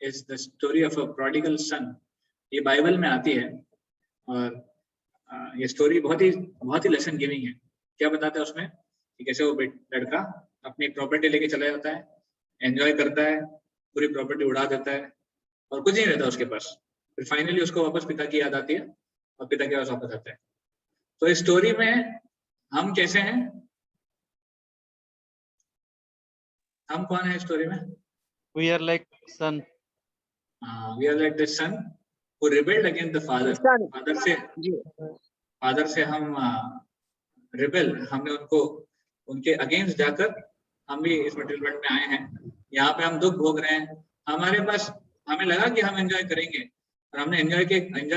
is the story of a prodigal son. ये Bible में आती है और ये story बहुत ही lesson giving है। क्या बताता है उसमें कि कैसे वो लड़का अपनी प्रॉपर्टी लेके चला जाता है, एंजॉय करता है, पूरी प्रॉपर्टी उड़ा देता है और कुछ नहीं रहता उसके पास। फिर फाइनली उसको वापस पिता की याद आती है और पिता के पास वापस आता है। तो इस स्टोरी में हम कैसे हैं? हम कौन है स्टोरी में? We are like son. We are like the son who rebelled against the father. Father से हम रिबेल, हमने उनके अगेंस्ट जाकर हम भी इस मटेरियल वर्ल्ड में आए हैं। यहाँ पे हम दुख भोग रहे हैं। हमारे पास, हमें लगा कि हम एंजॉय करेंगे और हमने एंजॉय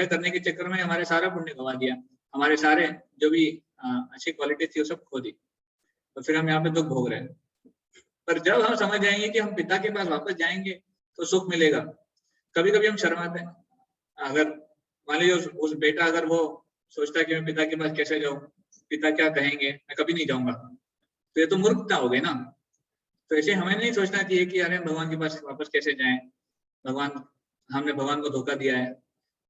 करने के चक्कर में हमारे सारा पुण्य गवा दिया। हमारे सारे जो भी अच्छी क्वालिटी थी वो सब खो दी, तो फिर हम यहाँ पे दुख भोग रहे हैं। पर जब हम समझ जाएंगे कि हम पिता के पास वापस जाएंगे तो सुख मिलेगा। कभी कभी हम शर्माते हैं। अगर मान लीजिए उस बेटा अगर वो सोचता है कि मैं पिता के पास कैसे जाऊं, पिता क्या कहेंगे, मैं कभी नहीं जाऊंगा, तो ये तो मूर्खता हो गई ना। तो ऐसे हमें नहीं सोचना चाहिए कि अरे भगवान के पास वापस कैसे जाएं, हमने भगवान को धोखा दिया है।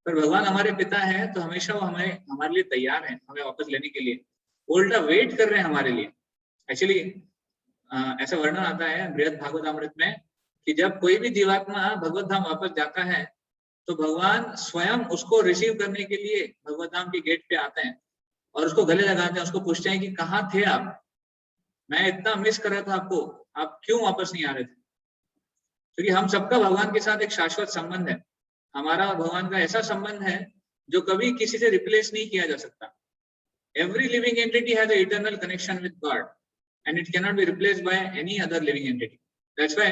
पर भगवान हमारे पिता है तो हमेशा वो हमारे लिए तैयार है, हमें वापस लेने के लिए उल्टा वेट कर रहे हैं हमारे लिए। एक्चुअली ऐसा वर्णन आता है बृहद भागवतामृत में कि जब कोई भी जीवात्मा भगवत धाम वापस जाता है तो भगवान स्वयं उसको रिसीव करने के लिए भगवत धाम के गेट पे आते हैं और उसको गले लगाते हैं, उसको पूछते हैं कि कहाँ थे आप, मैं इतना मिस कर रहा था आपको, आप क्यों वापस नहीं आ रहे थे। क्योंकि हम सबका भगवान के साथ एक शाश्वत संबंध है। हमारा भगवान का ऐसा संबंध है जो कभी किसी से रिप्लेस नहीं किया जा सकता। Every living entity has an eternal connection with God and it cannot be replaced by any other living entity. That's why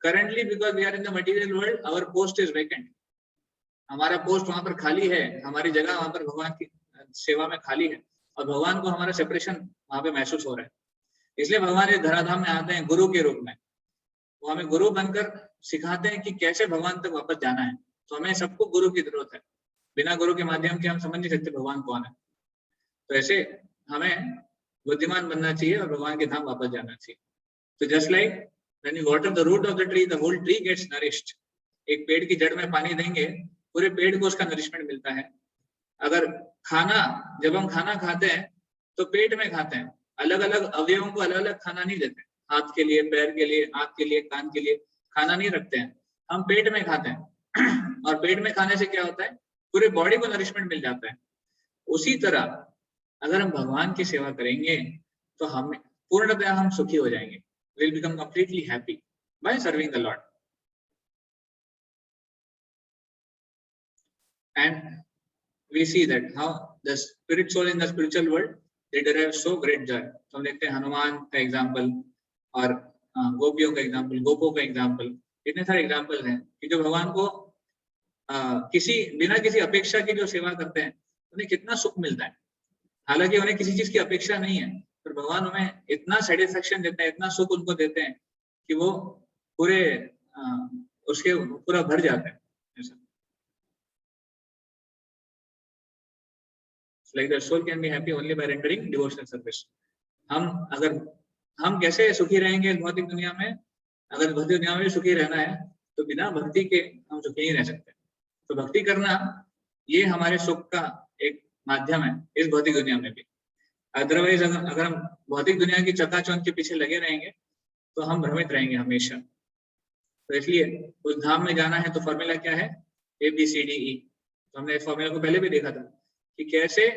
currently, because we are in the material world, our post is vacant. हमारा post वहां पर खाली है, हमारी जगह वहां पर भगवान की सेवा में खाली है और भगवान को हमारा सेपरेशन वहां पे महसूस हो रहा है। इसलिए भगवान इस धराधाम में आते हैं गुरु के रूप में। वो हमें गुरु बनकर सिखाते हैं कि कैसे भगवान तक वापस जाना है। तो हमें सबको गुरु की जरूरत है। बिना गुरु के माध्यम के हम समझ नहीं सकते भगवान कौन है। तो ऐसे हमें बुद्धिमान बनना चाहिए और भगवान के धाम वापस जाना चाहिए। तो just like when you water the root of the tree, the whole tree gets nourished. एक पेड़ की जड़ में पानी देंगे, पूरे पेड़ को उसका नरिशमेंट मिलता है। अगर खाना, जब हम खाना खाते हैं तो पेट में खाते हैं, अलग अलग अवयवों को अलग अलग खाना नहीं देते। हाथ के लिए, पैर के लिए, आंख के लिए, कान के लिए खाना नहीं रखते हैं, हम पेट में खाते हैं। और पेट में खाने से क्या होता है, पूरे बॉडी को नरिशमेंट मिल जाता है। उसी तरह अगर हम भगवान की सेवा करेंगे तो हम पूर्णतः हम सुखी हो जाएंगे। We'll become completely happy by serving the Lord. And we see that how the spirit soul in the spiritual world, they derive so great joy. तो हम देखते हैं हनुमान का एग्जाम्पल और गोपियों का एग्जाम्पल, गोपों का एग्जाम्पल, इतने सारे एग्जाम्पल हैं कि जो भगवान को बिना किसी अपेक्षा की जो सेवा करते हैं उन्हें कितना सुख मिलता है। हालांकि उन्हें किसी चीज की अपेक्षा नहीं है, पर भगवान उन्हें इतना सेटिस्फेक्शन देते हैं, इतना सुख उनको देते हैं कि वो पूरे उसके पूरा भर जाते हैं। ऐसा like the soul can be happy only by rendering devotional service. हम कैसे सुखी रहेंगे भौतिक दुनिया में? अगर भौतिक दुनिया में भी सुखी रहना है तो बिना भक्ति के हम सुखी नहीं रह सकते। तो भक्ति करना ये हमारे सुख का एक माध्यम है इस भौतिक दुनिया में भी। अदरवाइज अगर हम भौतिक दुनिया की चकाचौंध के पीछे लगे रहेंगे तो हम भ्रमित रहेंगे हमेशा। तो इसलिए उस धाम में जाना है तो फॉर्मूला क्या है? ABCDE। तो हमने इस फॉर्मूला को पहले भी देखा था कि कैसे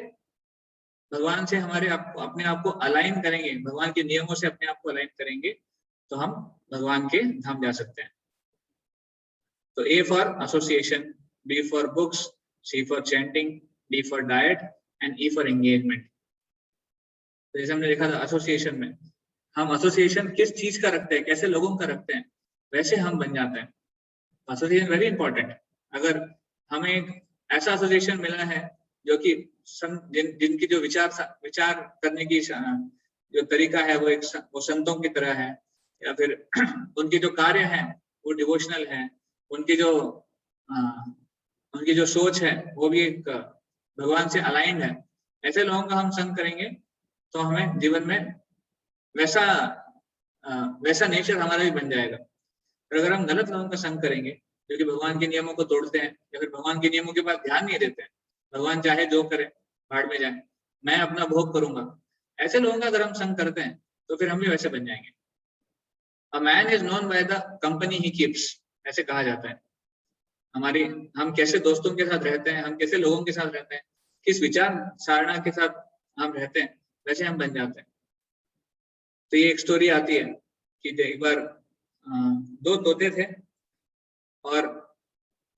भगवान से अपने आप को अलाइन करेंगे, भगवान के नियमों से अपने आप को अलाइन करेंगे तो हम भगवान के धाम जा सकते हैं। तो A for association, B for books, C for chanting, D for diet and E for engagement. तो जैसे हमने देखा था एसोसिएशन में, हम एसोसिएशन किस चीज का रखते हैं, कैसे लोगों का रखते हैं, वैसे हम बन जाते हैं। Association very important. अगर हमें एक ऐसा एसोसिएशन मिला है जो कि जिनकी जो विचार करने की जो तरीका है वो संतों की तरह है, या फिर उनके जो कार्य हैं वो डिवोशनल है, उनकी जो सोच है वो भी एक भगवान से अलाइंड है, ऐसे लोगों का हम संग करेंगे तो हमें जीवन में वैसा नेचर हमारा भी बन जाएगा। और अगर हम गलत लोगों का संग करेंगे जो कि भगवान के नियमों को तोड़ते हैं या फिर भगवान के नियमों के पास ध्यान नहीं देते हैं, भगवान चाहे जो करे भाड़ में जाए, मैं अपना भोग करूंगा, ऐसे लोगों का अगर हम संग करते हैं तो फिर हम भी वैसे बन जाएंगे। A man is known by the company he keeps, ऐसे कहा जाता है। हम कैसे दोस्तों के साथ रहते हैं, हम कैसे लोगों के साथ रहते हैं, किस विचार सारणा के साथ हम रहते हैं, वैसे हम बन जाते हैं। तो ये एक स्टोरी आती है कि एक बार दो तोते थे और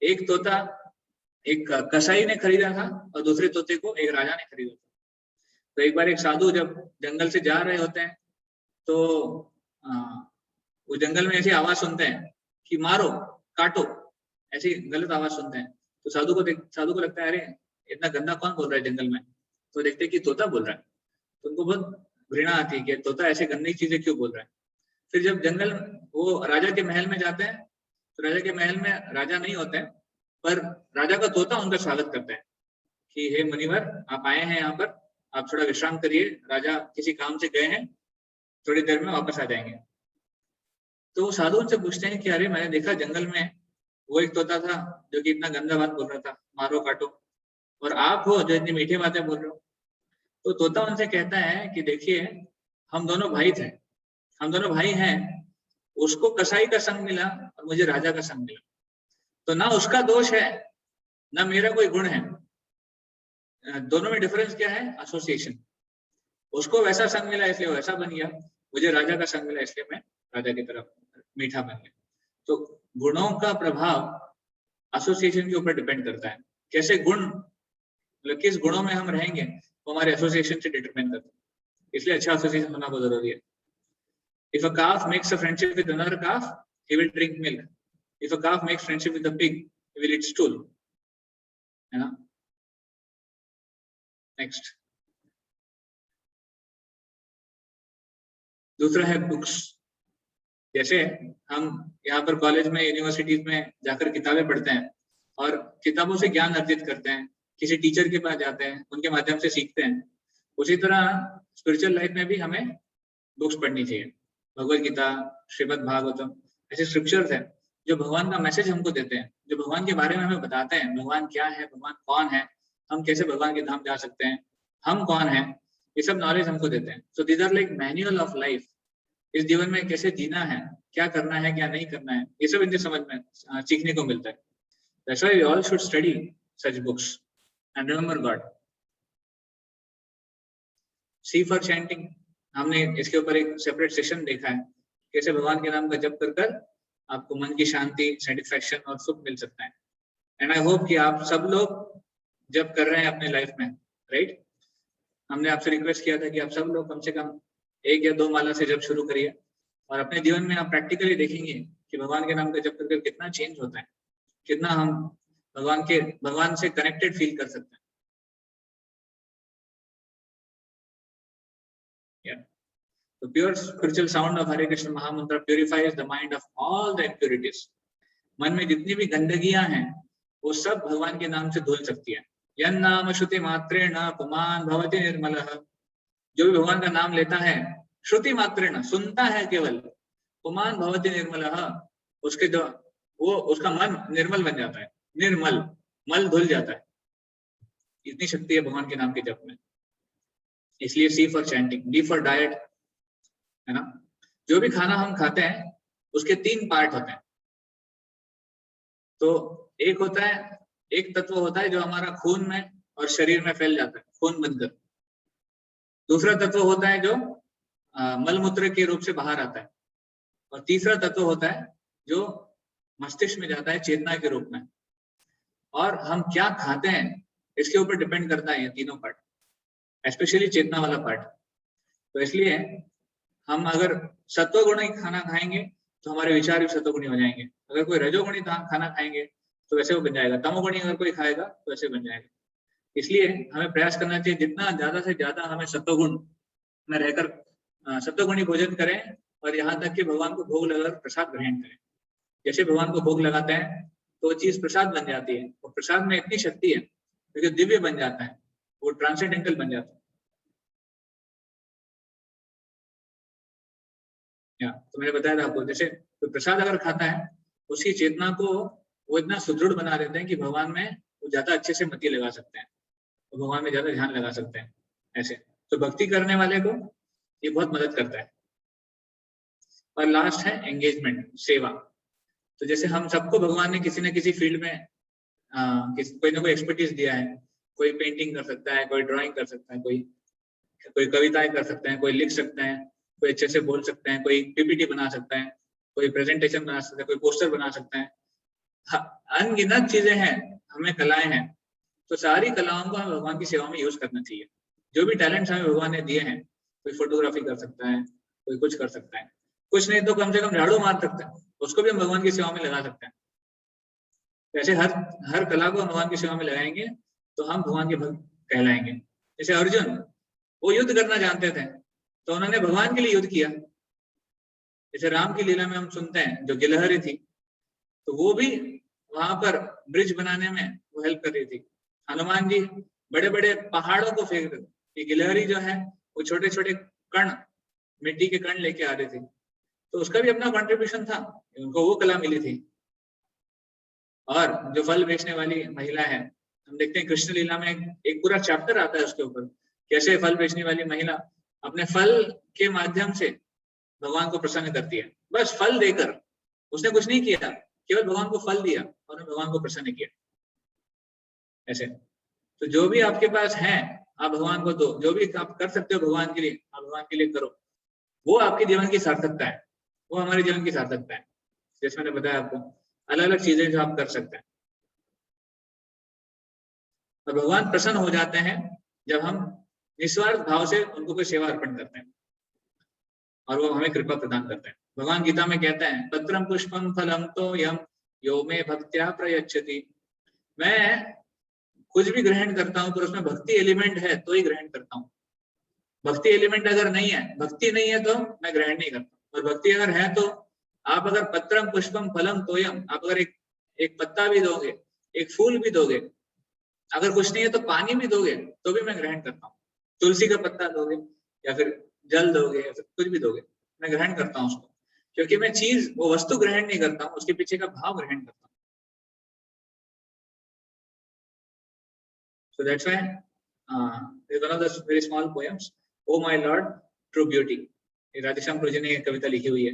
एक तोता एक कसाई ने खरीदा था और दूसरे तोते को एक राजा ने खरीदा था। तो एक बार एक साधु जब जंगल से जा रहे होते हैं तो वो जंगल में ऐसी आवाज सुनते हैं कि मारो काटो, ऐसी गलत आवाज सुनते हैं। तो साधु को लगता है अरे इतना गंदा कौन बोल रहा है जंगल में, तो देखते हैं कि तोता बोल रहा है। तो उनको बहुत घृणा आती है कि तोता ऐसे गंदी चीजें क्यों बोल रहा है। फिर जब जंगल वो राजा के महल में जाते हैं तो राजा के महल में राजा नहीं होते हैं, पर राजा का तोता उनका स्वागत करता है कि हे मुनिवर, आप आए हैं यहाँ पर, आप थोड़ा विश्राम करिए, राजा किसी काम से गए हैं, थोड़ी देर में वापस आ जाएंगे। तो वो साधु उनसे पूछते हैं कि अरे मैंने देखा जंगल में वो एक तोता था जो कि इतना गंदा बात बोल रहा था, मारो काटो, और आप हो जो इतनी मीठी बातें बोल रहे हो। तो तोता उनसे कहता है कि देखिए हम दोनों भाई थे, हम दोनों भाई हैं, उसको कसाई का संग मिला और मुझे राजा का संग मिला, तो ना उसका दोष है ना मेरा कोई गुण है। दोनों में डिफरेंस क्या है? एसोसिएशन। उसको वैसा संग मिला इसलिए वो ऐसा बन गया, मुझे राजा का संग मिला इसलिए मैं राजा की तरफ मीठा बन गया। तो गुणों का प्रभाव एसोसिएशन के ऊपर डिपेंड करता है। कैसे गुण, मतलब किस गुणों में हम रहेंगे वो हमारे एसोसिएशन से डिटरमाइन करता है। इसलिए अच्छा एसोसिएशन होना बहुत जरूरी है। If a calf makes a friendship with another calf, he will drink milk. If a calf makes friendship with a pig, he will eat stool. है ना? Next. दूसरा है बुक्स। जैसे हम यहाँ पर कॉलेज में, यूनिवर्सिटीज में जाकर किताबें पढ़ते हैं और किताबों से ज्ञान अर्जित करते हैं, किसी टीचर के पास जाते हैं, उनके माध्यम से सीखते हैं, उसी तरह स्पिरिचुअल लाइफ में भी हमें बुक्स पढ़नी चाहिए। भगवद गीता, श्रीमद् भागवतम, ऐसे स्क्रिप्चर्स हैं जो भगवान का मैसेज हमको देते हैं, जो भगवान के बारे में हमें बताते हैं, भगवान क्या है, भगवान कौन है, हम कैसे भगवान के धाम जा सकते हैं, हम कौन हैं, ये सब नॉलेज हमको देते हैं। So these are like manual of life, इस जीवन में कैसे जीना है, क्या करना है, क्या नहीं करना है, ये सब इनसे समझ में सीखने को मिलता है। That's why we all should study such books and remember God. C for chanting, हमने इसके ऊपर एक सेपरेट सेशन देखा है, कैसे भगवान के नाम का जप कर कर आपको मन की शांति, सेटिस्फैक्शन और सुख मिल सकता है। एंड आई होप कि आप सब लोग जप कर रहे हैं अपने लाइफ में, राइट? हमने आपसे रिक्वेस्ट किया था कि आप सब लोग कम से कम 1 या 2 माला से जप शुरू करिए, और अपने जीवन में आप प्रैक्टिकली देखेंगे कि भगवान के नाम का जप करके कितना चेंज होता है, कितना हम भगवान से कनेक्टेड फील कर सकते हैं। The pure spiritual sound of Hare Krishna Mahamantra purifies the mind of all the impurities. मन में जितनी भी गंदगियां हैं वो सब भगवान के नाम से धुल सकती है। यन् नाम श्रुति मात्रेण पुमान् भवति निर्मलः, जो भी भगवान का नाम लेता है श्रुति मात्रेण, सुनता है केवल, पुमान् भवति निर्मलः, उसके जो वो उसका मन निर्मल बन जाता है, निर्मल, मल धुल जाता है। इतनी शक्ति है भगवान के नाम के जप में। इसलिए C for chanting, D for diet, है ना? जो भी खाना हम खाते हैं उसके 3 पार्ट होते हैं। तो एक होता है, एक तत्व होता है जो हमारा खून में और शरीर में फैल जाता है, खून बनकर। दूसरा तत्व होता है जो मलमूत्र के रूप से बाहर आता है, और तीसरा तत्व होता है जो मस्तिष्क में जाता है चेतना के रूप में। और हम क्या खाते हैं इसके ऊपर डिपेंड करता है ये तीनों पार्ट, स्पेशली चेतना वाला पार्ट। तो इसलिए हम अगर सत्वगुणी खाना खाएंगे तो हमारे विचार भी सत्वगुणी हो जाएंगे। अगर कोई रजोगुणी खाना खाएंगे तो वैसे वो बन जाएगा। तमोगुणी अगर कोई खाएगा तो वैसे बन जाएगा। इसलिए हमें प्रयास करना चाहिए जितना ज्यादा से ज्यादा हमें सत्वगुण में रहकर सत्वगुणी भोजन करें, और यहाँ तक कि भगवान को भोग लगाकर प्रसाद ग्रहण करें। जैसे भगवान को भोग लगाते हैं तो वो चीज प्रसाद बन जाती है, और प्रसाद में इतनी शक्ति है क्योंकि दिव्य बन जाता है, वो ट्रांसेंडेंटल बन जाता है। तो मैंने बताया था आपको, जैसे तो प्रसाद अगर खाता है उसकी चेतना को वो इतना सुदृढ़ बना देते हैं कि भगवान में वो ज्यादा अच्छे से मति लगा सकते हैं, तो भगवान में ज्यादा ध्यान लगा सकते हैं। ऐसे तो भक्ति करने वाले को ये बहुत मदद करता है। और लास्ट है एंगेजमेंट, सेवा। तो जैसे हम सबको भगवान ने किसी न किसी फील्ड में कोई ना कोई एक्सपर्टीज दिया है। कोई पेंटिंग कर सकता है, कोई ड्राइंग कर सकता है, कोई कविताएं कर सकते हैं, कोई लिख सकते हैं, कोई अच्छे से बोल सकते हैं, कोई पीपीटी बना सकता है, कोई प्रेजेंटेशन बना सकता है, कोई पोस्टर बना सकता है। अनगिनत चीजें हैं, हमें कलाएं हैं। तो सारी कलाओं को हमें भगवान की सेवा में यूज करना चाहिए। जो भी टैलेंट्स हमें भगवान ने दिए हैं, कोई फोटोग्राफी कर सकता है, कोई कुछ कर सकता है, कुछ नहीं तो कम से कम झाड़ू मार सकता है, उसको भी हम भगवान की सेवा में लगा सकते हैं। वैसे हर कला को हम भगवान की सेवा में लगाएंगे तो हम भगवान के भक्त कहलाएंगे। जैसे अर्जुन, वो युद्ध करना जानते थे तो उन्होंने भगवान के लिए युद्ध किया। जैसे राम की लीला में हम सुनते हैं जो गिलहरी थी, तो वो भी वहां पर ब्रिज बनाने में वो हेल्प कर रही थी। हनुमान जी बड़े बड़े पहाड़ों को फेंक रहे थे, गिलहरी जो है वो छोटे छोटे कण, मिट्टी के कण लेके आ रही थी, तो उसका भी अपना कंट्रीब्यूशन था, उनको वो कला मिली थी। और जो फल बेचने वाली महिला है, हम देखते हैं कृष्ण लीला में एक पूरा चैप्टर आता है उसके ऊपर, कैसे फल बेचने वाली महिला अपने फल के माध्यम से भगवान को प्रसन्न करती है। बस फल देकर, उसने कुछ नहीं किया, केवल भगवान को फल दिया और भगवान को प्रसन्न किया। ऐसे तो जो भी आपके पास है आप भगवान को दो, जो भी आप कर सकते हो भगवान के लिए आप भगवान के लिए करो। वो आपके जीवन की सार्थकता है, वो हमारे जीवन की सार्थकता है। जैसे मैंने बताया आपको, अलग अलग चीजें जो आप कर सकते हैं। और भगवान प्रसन्न हो जाते हैं जब हम निस्वार्थ भाव से उनको कोई सेवा अर्पण करते हैं, और वो हमें कृपा प्रदान करते हैं। भगवान गीता में कहते हैं, पत्रम पुष्पम फलम तो यम यो मे भक्त्या प्रयच्छति। मैं कुछ भी ग्रहण करता हूँ पर उसमें भक्ति एलिमेंट है तो ही ग्रहण करता हूँ। भक्ति एलिमेंट अगर नहीं है, भक्ति नहीं है तो मैं ग्रहण नहीं करता। और भक्ति अगर है तो आप अगर पत्रम पुष्पम फलम तोयम, आप अगर एक पत्ता भी दोगे, एक फूल भी दोगे, अगर कुछ नहीं है तो पानी भी दोगे तो भी मैं ग्रहण करता हूँ। तुलसी का पत्ता दोगे या फिर जल दोगे या फिर कुछ भी दोगे, मैं ग्रहण करता हूँ उसको, क्योंकि मैं चीज वो वस्तु ग्रहण नहीं करता हूँ, उसके पीछे का भाव ग्रहण करता हूँ। So that's why is one of the very small poems, "Oh my Lord, true beauty." ये राधेश्याम प्रभु जी ने कविता लिखी हुई है।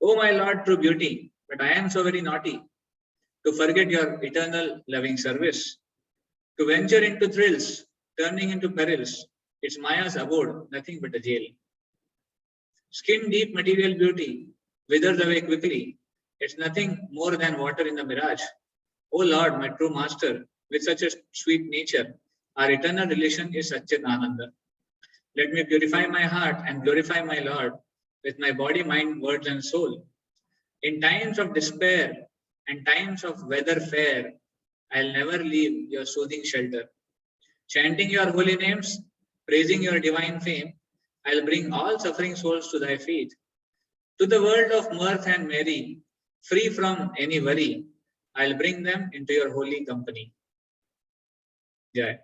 Oh my Lord, true beauty, but I am so very naughty to forget your eternal loving service, to venture into thrills, turning into perils. It's Maya's abode, nothing but a jail. Skin deep material beauty withers away quickly. It's nothing more than water in the mirage. Oh Lord, my true master, with such a sweet nature, our eternal relation is Satchit Ananda. Let me purify my heart and glorify my Lord with my body, mind, words and soul. In times of despair and times of weather fair, I'll never leave your soothing shelter. Chanting your holy names, praising your divine fame, I'll bring all suffering souls to thy feet. To the world of mirth and merry, free from any worry, I'll bring them into your holy company. Jai.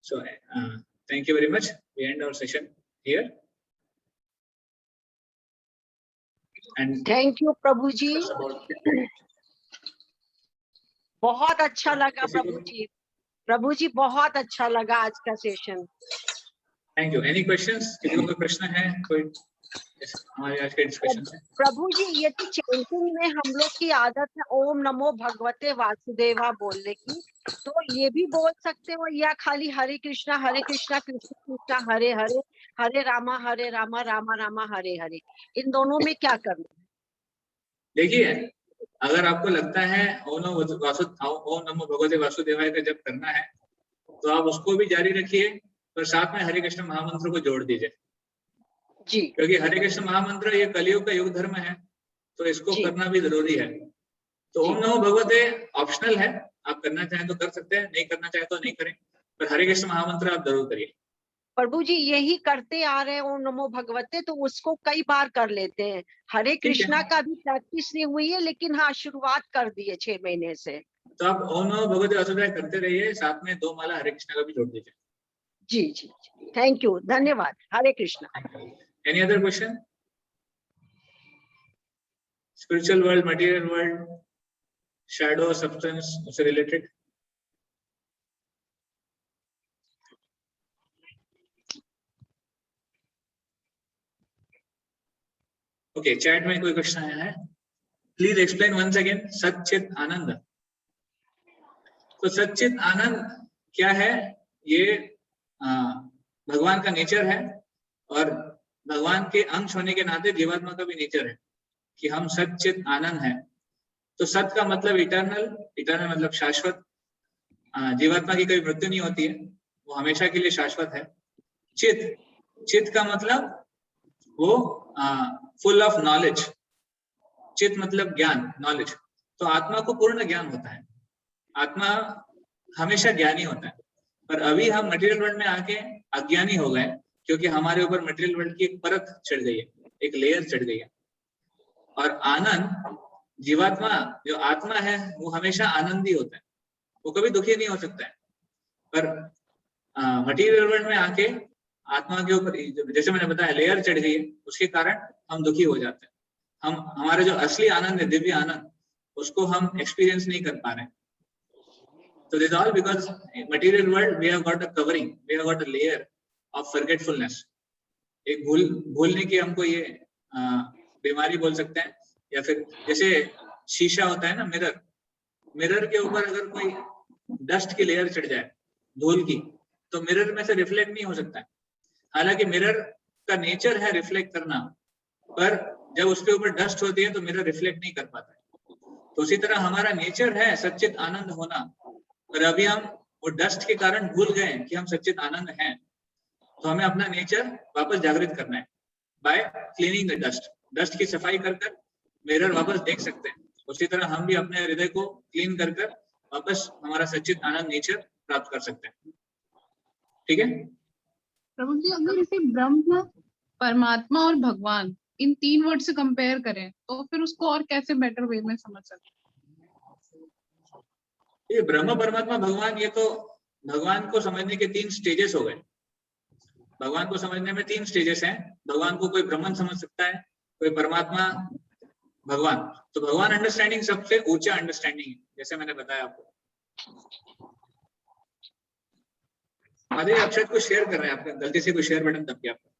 So, thank you very much. We end our session here. And thank you प्रभु जी, बहुत अच्छा लगा प्रभु जी। प्रभु जी बहुत अच्छा लगा आज का session. Thank you. Any questions? किसी को कोई प्रश्न है? कोई हमारे आज के डिस्कशन से? प्रभु जी, ये तो चैंटिंग में हम लोग की आदत है ओम नमो भगवते वासुदेवा बोलने की, तो ये भी बोल सकते हो या खाली हरे कृष्णा कृष्ण कृष्ण हरे हरे, हरे रामा रामा रामा हरे हरे, इन दोनों में क्या करना है? देखिए, अगर आपको लगता है ओम नमो भगवते वासुदेवाय का जप करना है तो आप उसको भी जारी रखिए, पर साथ में हरे कृष्ण महामंत्र को जोड़ दीजिए जी, क्योंकि हरे कृष्ण महामंत्र ये कलियुग का युग धर्म है, तो इसको करना भी जरूरी है। तो ओम नमो भगवते ऑप्शनल है, आप करना चाहें तो कर सकते हैं, नहीं करना चाहें तो नहीं करें, पर हरे कृष्ण महामंत्र आप जरूर करिए। प्रभु जी यही करते आ रहे हैं ओम नमो भगवते, तो उसको कई बार कर लेते हैं। हरे कृष्णा का भी प्रैक्टिस नहीं हुई है, लेकिन हाँ शुरुआत कर दी है 6 महीने से। तो आप ओम नमो भगवते वासुदेवाय करते रहिए, साथ में 2 माला हरे कृष्णा का भी जोड़ दीजिए। जी जी, थैंक यू, धन्यवाद। हरे Krishna. Any other question? Spiritual world, material world, shadow, substance, also related? Okay, chat में कोई क्वेश्चन आया है? Please explain once again सच्चित आनंद। तो सच्चित आनंद क्या है? ये भगवान का नेचर है और भगवान के अंश होने के नाते जीवात्मा का भी नेचर है कि हम सच्चित आनंद हैं। तो सत का मतलब इटर्नल, इटर्नल मतलब शाश्वत। जीवात्मा की कोई मृत्यु नहीं होती है, वो हमेशा के लिए शाश्वत है। चित, चित का मतलब वो फुल ऑफ नॉलेज। चित मतलब ज्ञान, नॉलेज। तो आत्मा को पूर्ण ज्ञान होता है, आत्मा हमेशा ज्ञानी होता है। पर अभी हम मटेरियल वर्ल्ड में आके अज्ञानी हो गए क्योंकि हमारे ऊपर मटेरियल वर्ल्ड की एक परत चढ़ गई है, एक लेयर चढ़ गई है। और आनंद, जीवात्मा जो आत्मा है वो हमेशा आनंदी होता है, वो कभी दुखी नहीं हो सकता है। पर मटेरियल वर्ल्ड में आके आत्मा के ऊपर, जैसे मैंने बताया, लेयर चढ़ गई है, उसके कारण हम दुखी हो जाते हैं। हम हमारा जो असली आनंद है, दिव्य आनंद, उसको हम एक्सपीरियंस नहीं कर पा रहे हैं। So this is all because in material world we have got a covering, we have got a layer of forgetfulness. एक भूलने की हमको ये बीमारी बोल सकते हैं, या फिर जैसे शीशा होता है ना, मिरर, मिरर के ऊपर अगर कोई डस्ट की लेयर चढ़ जाए, धूल की, तो मिरर में से रिफ्लेक्ट नहीं हो सकता है। हालांकि मिरर का नेचर है रिफ्लेक्ट करना, पर जब उसके ऊपर डस्ट होती है तो मिरर रिफ्लेक्ट नहीं कर पाता है। तो उसी तरह हमारा नेचर है सच्चित आनंद होना, पर अभी हम वो डस्ट के कारण भूल गए कि हम सच्चित आनंद हैं। तो हमें अपना नेचर वापस जागृत करना है bye cleaning the dust. Dust की सफाई कर कर मिरर वापस देख सकते हैं। उसी तरह हम भी अपने हृदय को क्लीन कर कर वापस हमारा सच्चित आनंद नेचर प्राप्त कर सकते हैं। ठीक है प्रभु जी, अगर इसे ब्रह्म, परमात्मा और भगवान इन 3 वर्ड से कंपेयर करें तो फिर उसको और कैसे बेटर वे में समझ सकते हैं? ये ब्रह्म परमात्मा भगवान, ये तो भगवान को समझने के 3 स्टेजेस हो गए। भगवान को समझने में 3 स्टेजेस हैं। भगवान को कोई ब्रह्मन समझ सकता है, कोई परमात्मा, भगवान। तो भगवान अंडरस्टैंडिंग सबसे ऊंचा अंडरस्टैंडिंग है, जैसे मैंने बताया आपको। अरे अक्षत को शेयर कर रहे हैं, आपका गलती से कोई शेयर बटन दब गया आपका।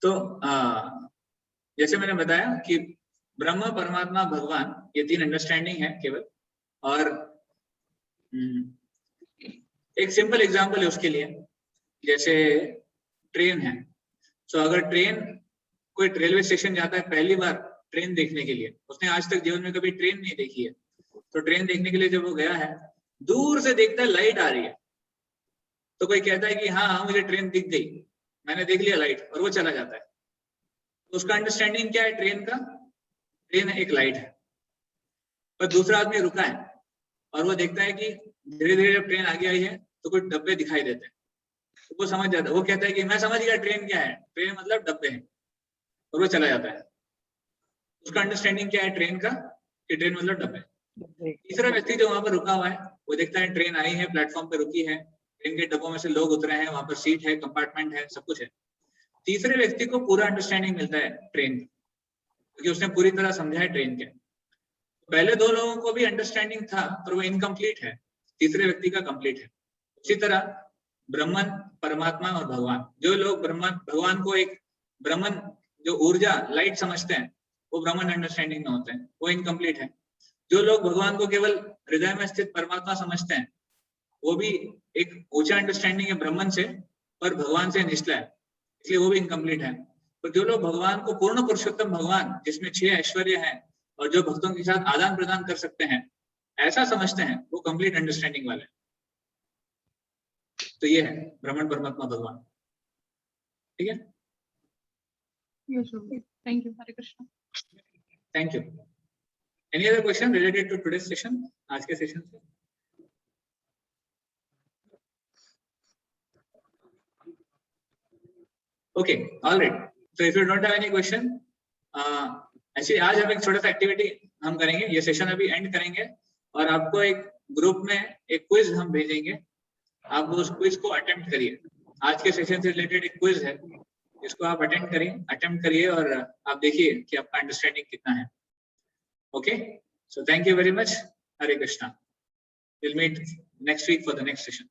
तो जैसे मैंने बताया कि ब्रह्म परमात्मा भगवान, ये 3 अंडरस्टैंडिंग है केवल। और एक सिंपल एग्जांपल है उसके लिए, जैसे ट्रेन है। तो अगर ट्रेन, कोई रेलवे स्टेशन जाता है पहली बार ट्रेन देखने के लिए, उसने आज तक जीवन में कभी ट्रेन नहीं देखी है, तो ट्रेन देखने के लिए जब वो गया है, दूर से देखता है लाइट आ रही है, तो कोई कहता है कि हाँ हाँ मुझे ट्रेन दिख गई, मैंने देख लिया लाइट, और वो चला जाता है। तो उसका अंडरस्टैंडिंग क्या है ट्रेन का? ट्रेन एक लाइट है। पर दूसरा आदमी रुका है और वो देखता है कि धीरे धीरे जब ट्रेन आगे आई है तो कुछ डब्बे दिखाई देते हैं, तो वो समझ जाता है, वो कहता है कि मैं समझ गया ट्रेन क्या है, ट्रेन मतलब डब्बे हैं, और वो चला जाता है। उसका अंडरस्टैंडिंग क्या है ट्रेन का? कि ट्रेन मतलब डब्बे। तीसरा व्यक्ति जो वहां पर रुका हुआ है, वो देखता है ट्रेन आई है, प्लेटफॉर्म पे रुकी है, ट्रेन के डब्बों में से लोग उतरे हैं, वहां पर सीट है, कंपार्टमेंट है, सब कुछ है। तीसरे व्यक्ति को पूरा अंडरस्टैंडिंग मिलता है ट्रेन का, क्योंकि उसने पूरी तरह समझा है ट्रेन क्या। पहले 2 लोगों को भी अंडरस्टैंडिंग था, पर वो इनकम्प्लीट है, तीसरे व्यक्ति का कंप्लीट है। उसी तरह ब्रह्मन, परमात्मा और भगवान, जो लोग भगवान को एक ब्रह्मन, जो ऊर्जा लाइट समझते हैं, वो ब्रह्मन अंडरस्टैंडिंग में होते हैं, वो इनकम्प्लीट है। जो लोग भगवान को केवल हृदय में स्थित परमात्मा समझते हैं, वो भी एक ऊंचा अंडरस्टैंडिंग है ब्रह्मन से, पर भगवान से निचला है, इसलिए वो भी इनकम्प्लीट है। पर जो लोग भगवान को पूर्ण पुरुषोत्तम भगवान, जिसमें 6 ऐश्वर्य हैं और जो भक्तों के साथ आदान प्रदान कर सकते हैं, ऐसा समझते हैं, वो कंप्लीट अंडरस्टैंडिंग वाले हैं। तो ये है ब्रह्मन परमात्मा भगवान। ठीक है, thank you. Hare Krishna. Thank you. Any other question related to today's session? आज के सेशन से okay, alright. So if you don't have any question, ऐसे आज हम एक छोटा सा एक्टिविटी हम करेंगे, ये सेशन अभी एंड करेंगे और आपको एक ग्रुप में एक क्विज हम भेजेंगे, आप उस क्विज को अटेम्प्ट करिए। आज के सेशन से रिलेटेड एक क्विज है, इसको आप अटेम्प्ट करिए और आप देखिए कि आपका अंडरस्टैंडिंग कितना है। Okay, so thank you very much. Hare Krishna. Will meet next week for the next session.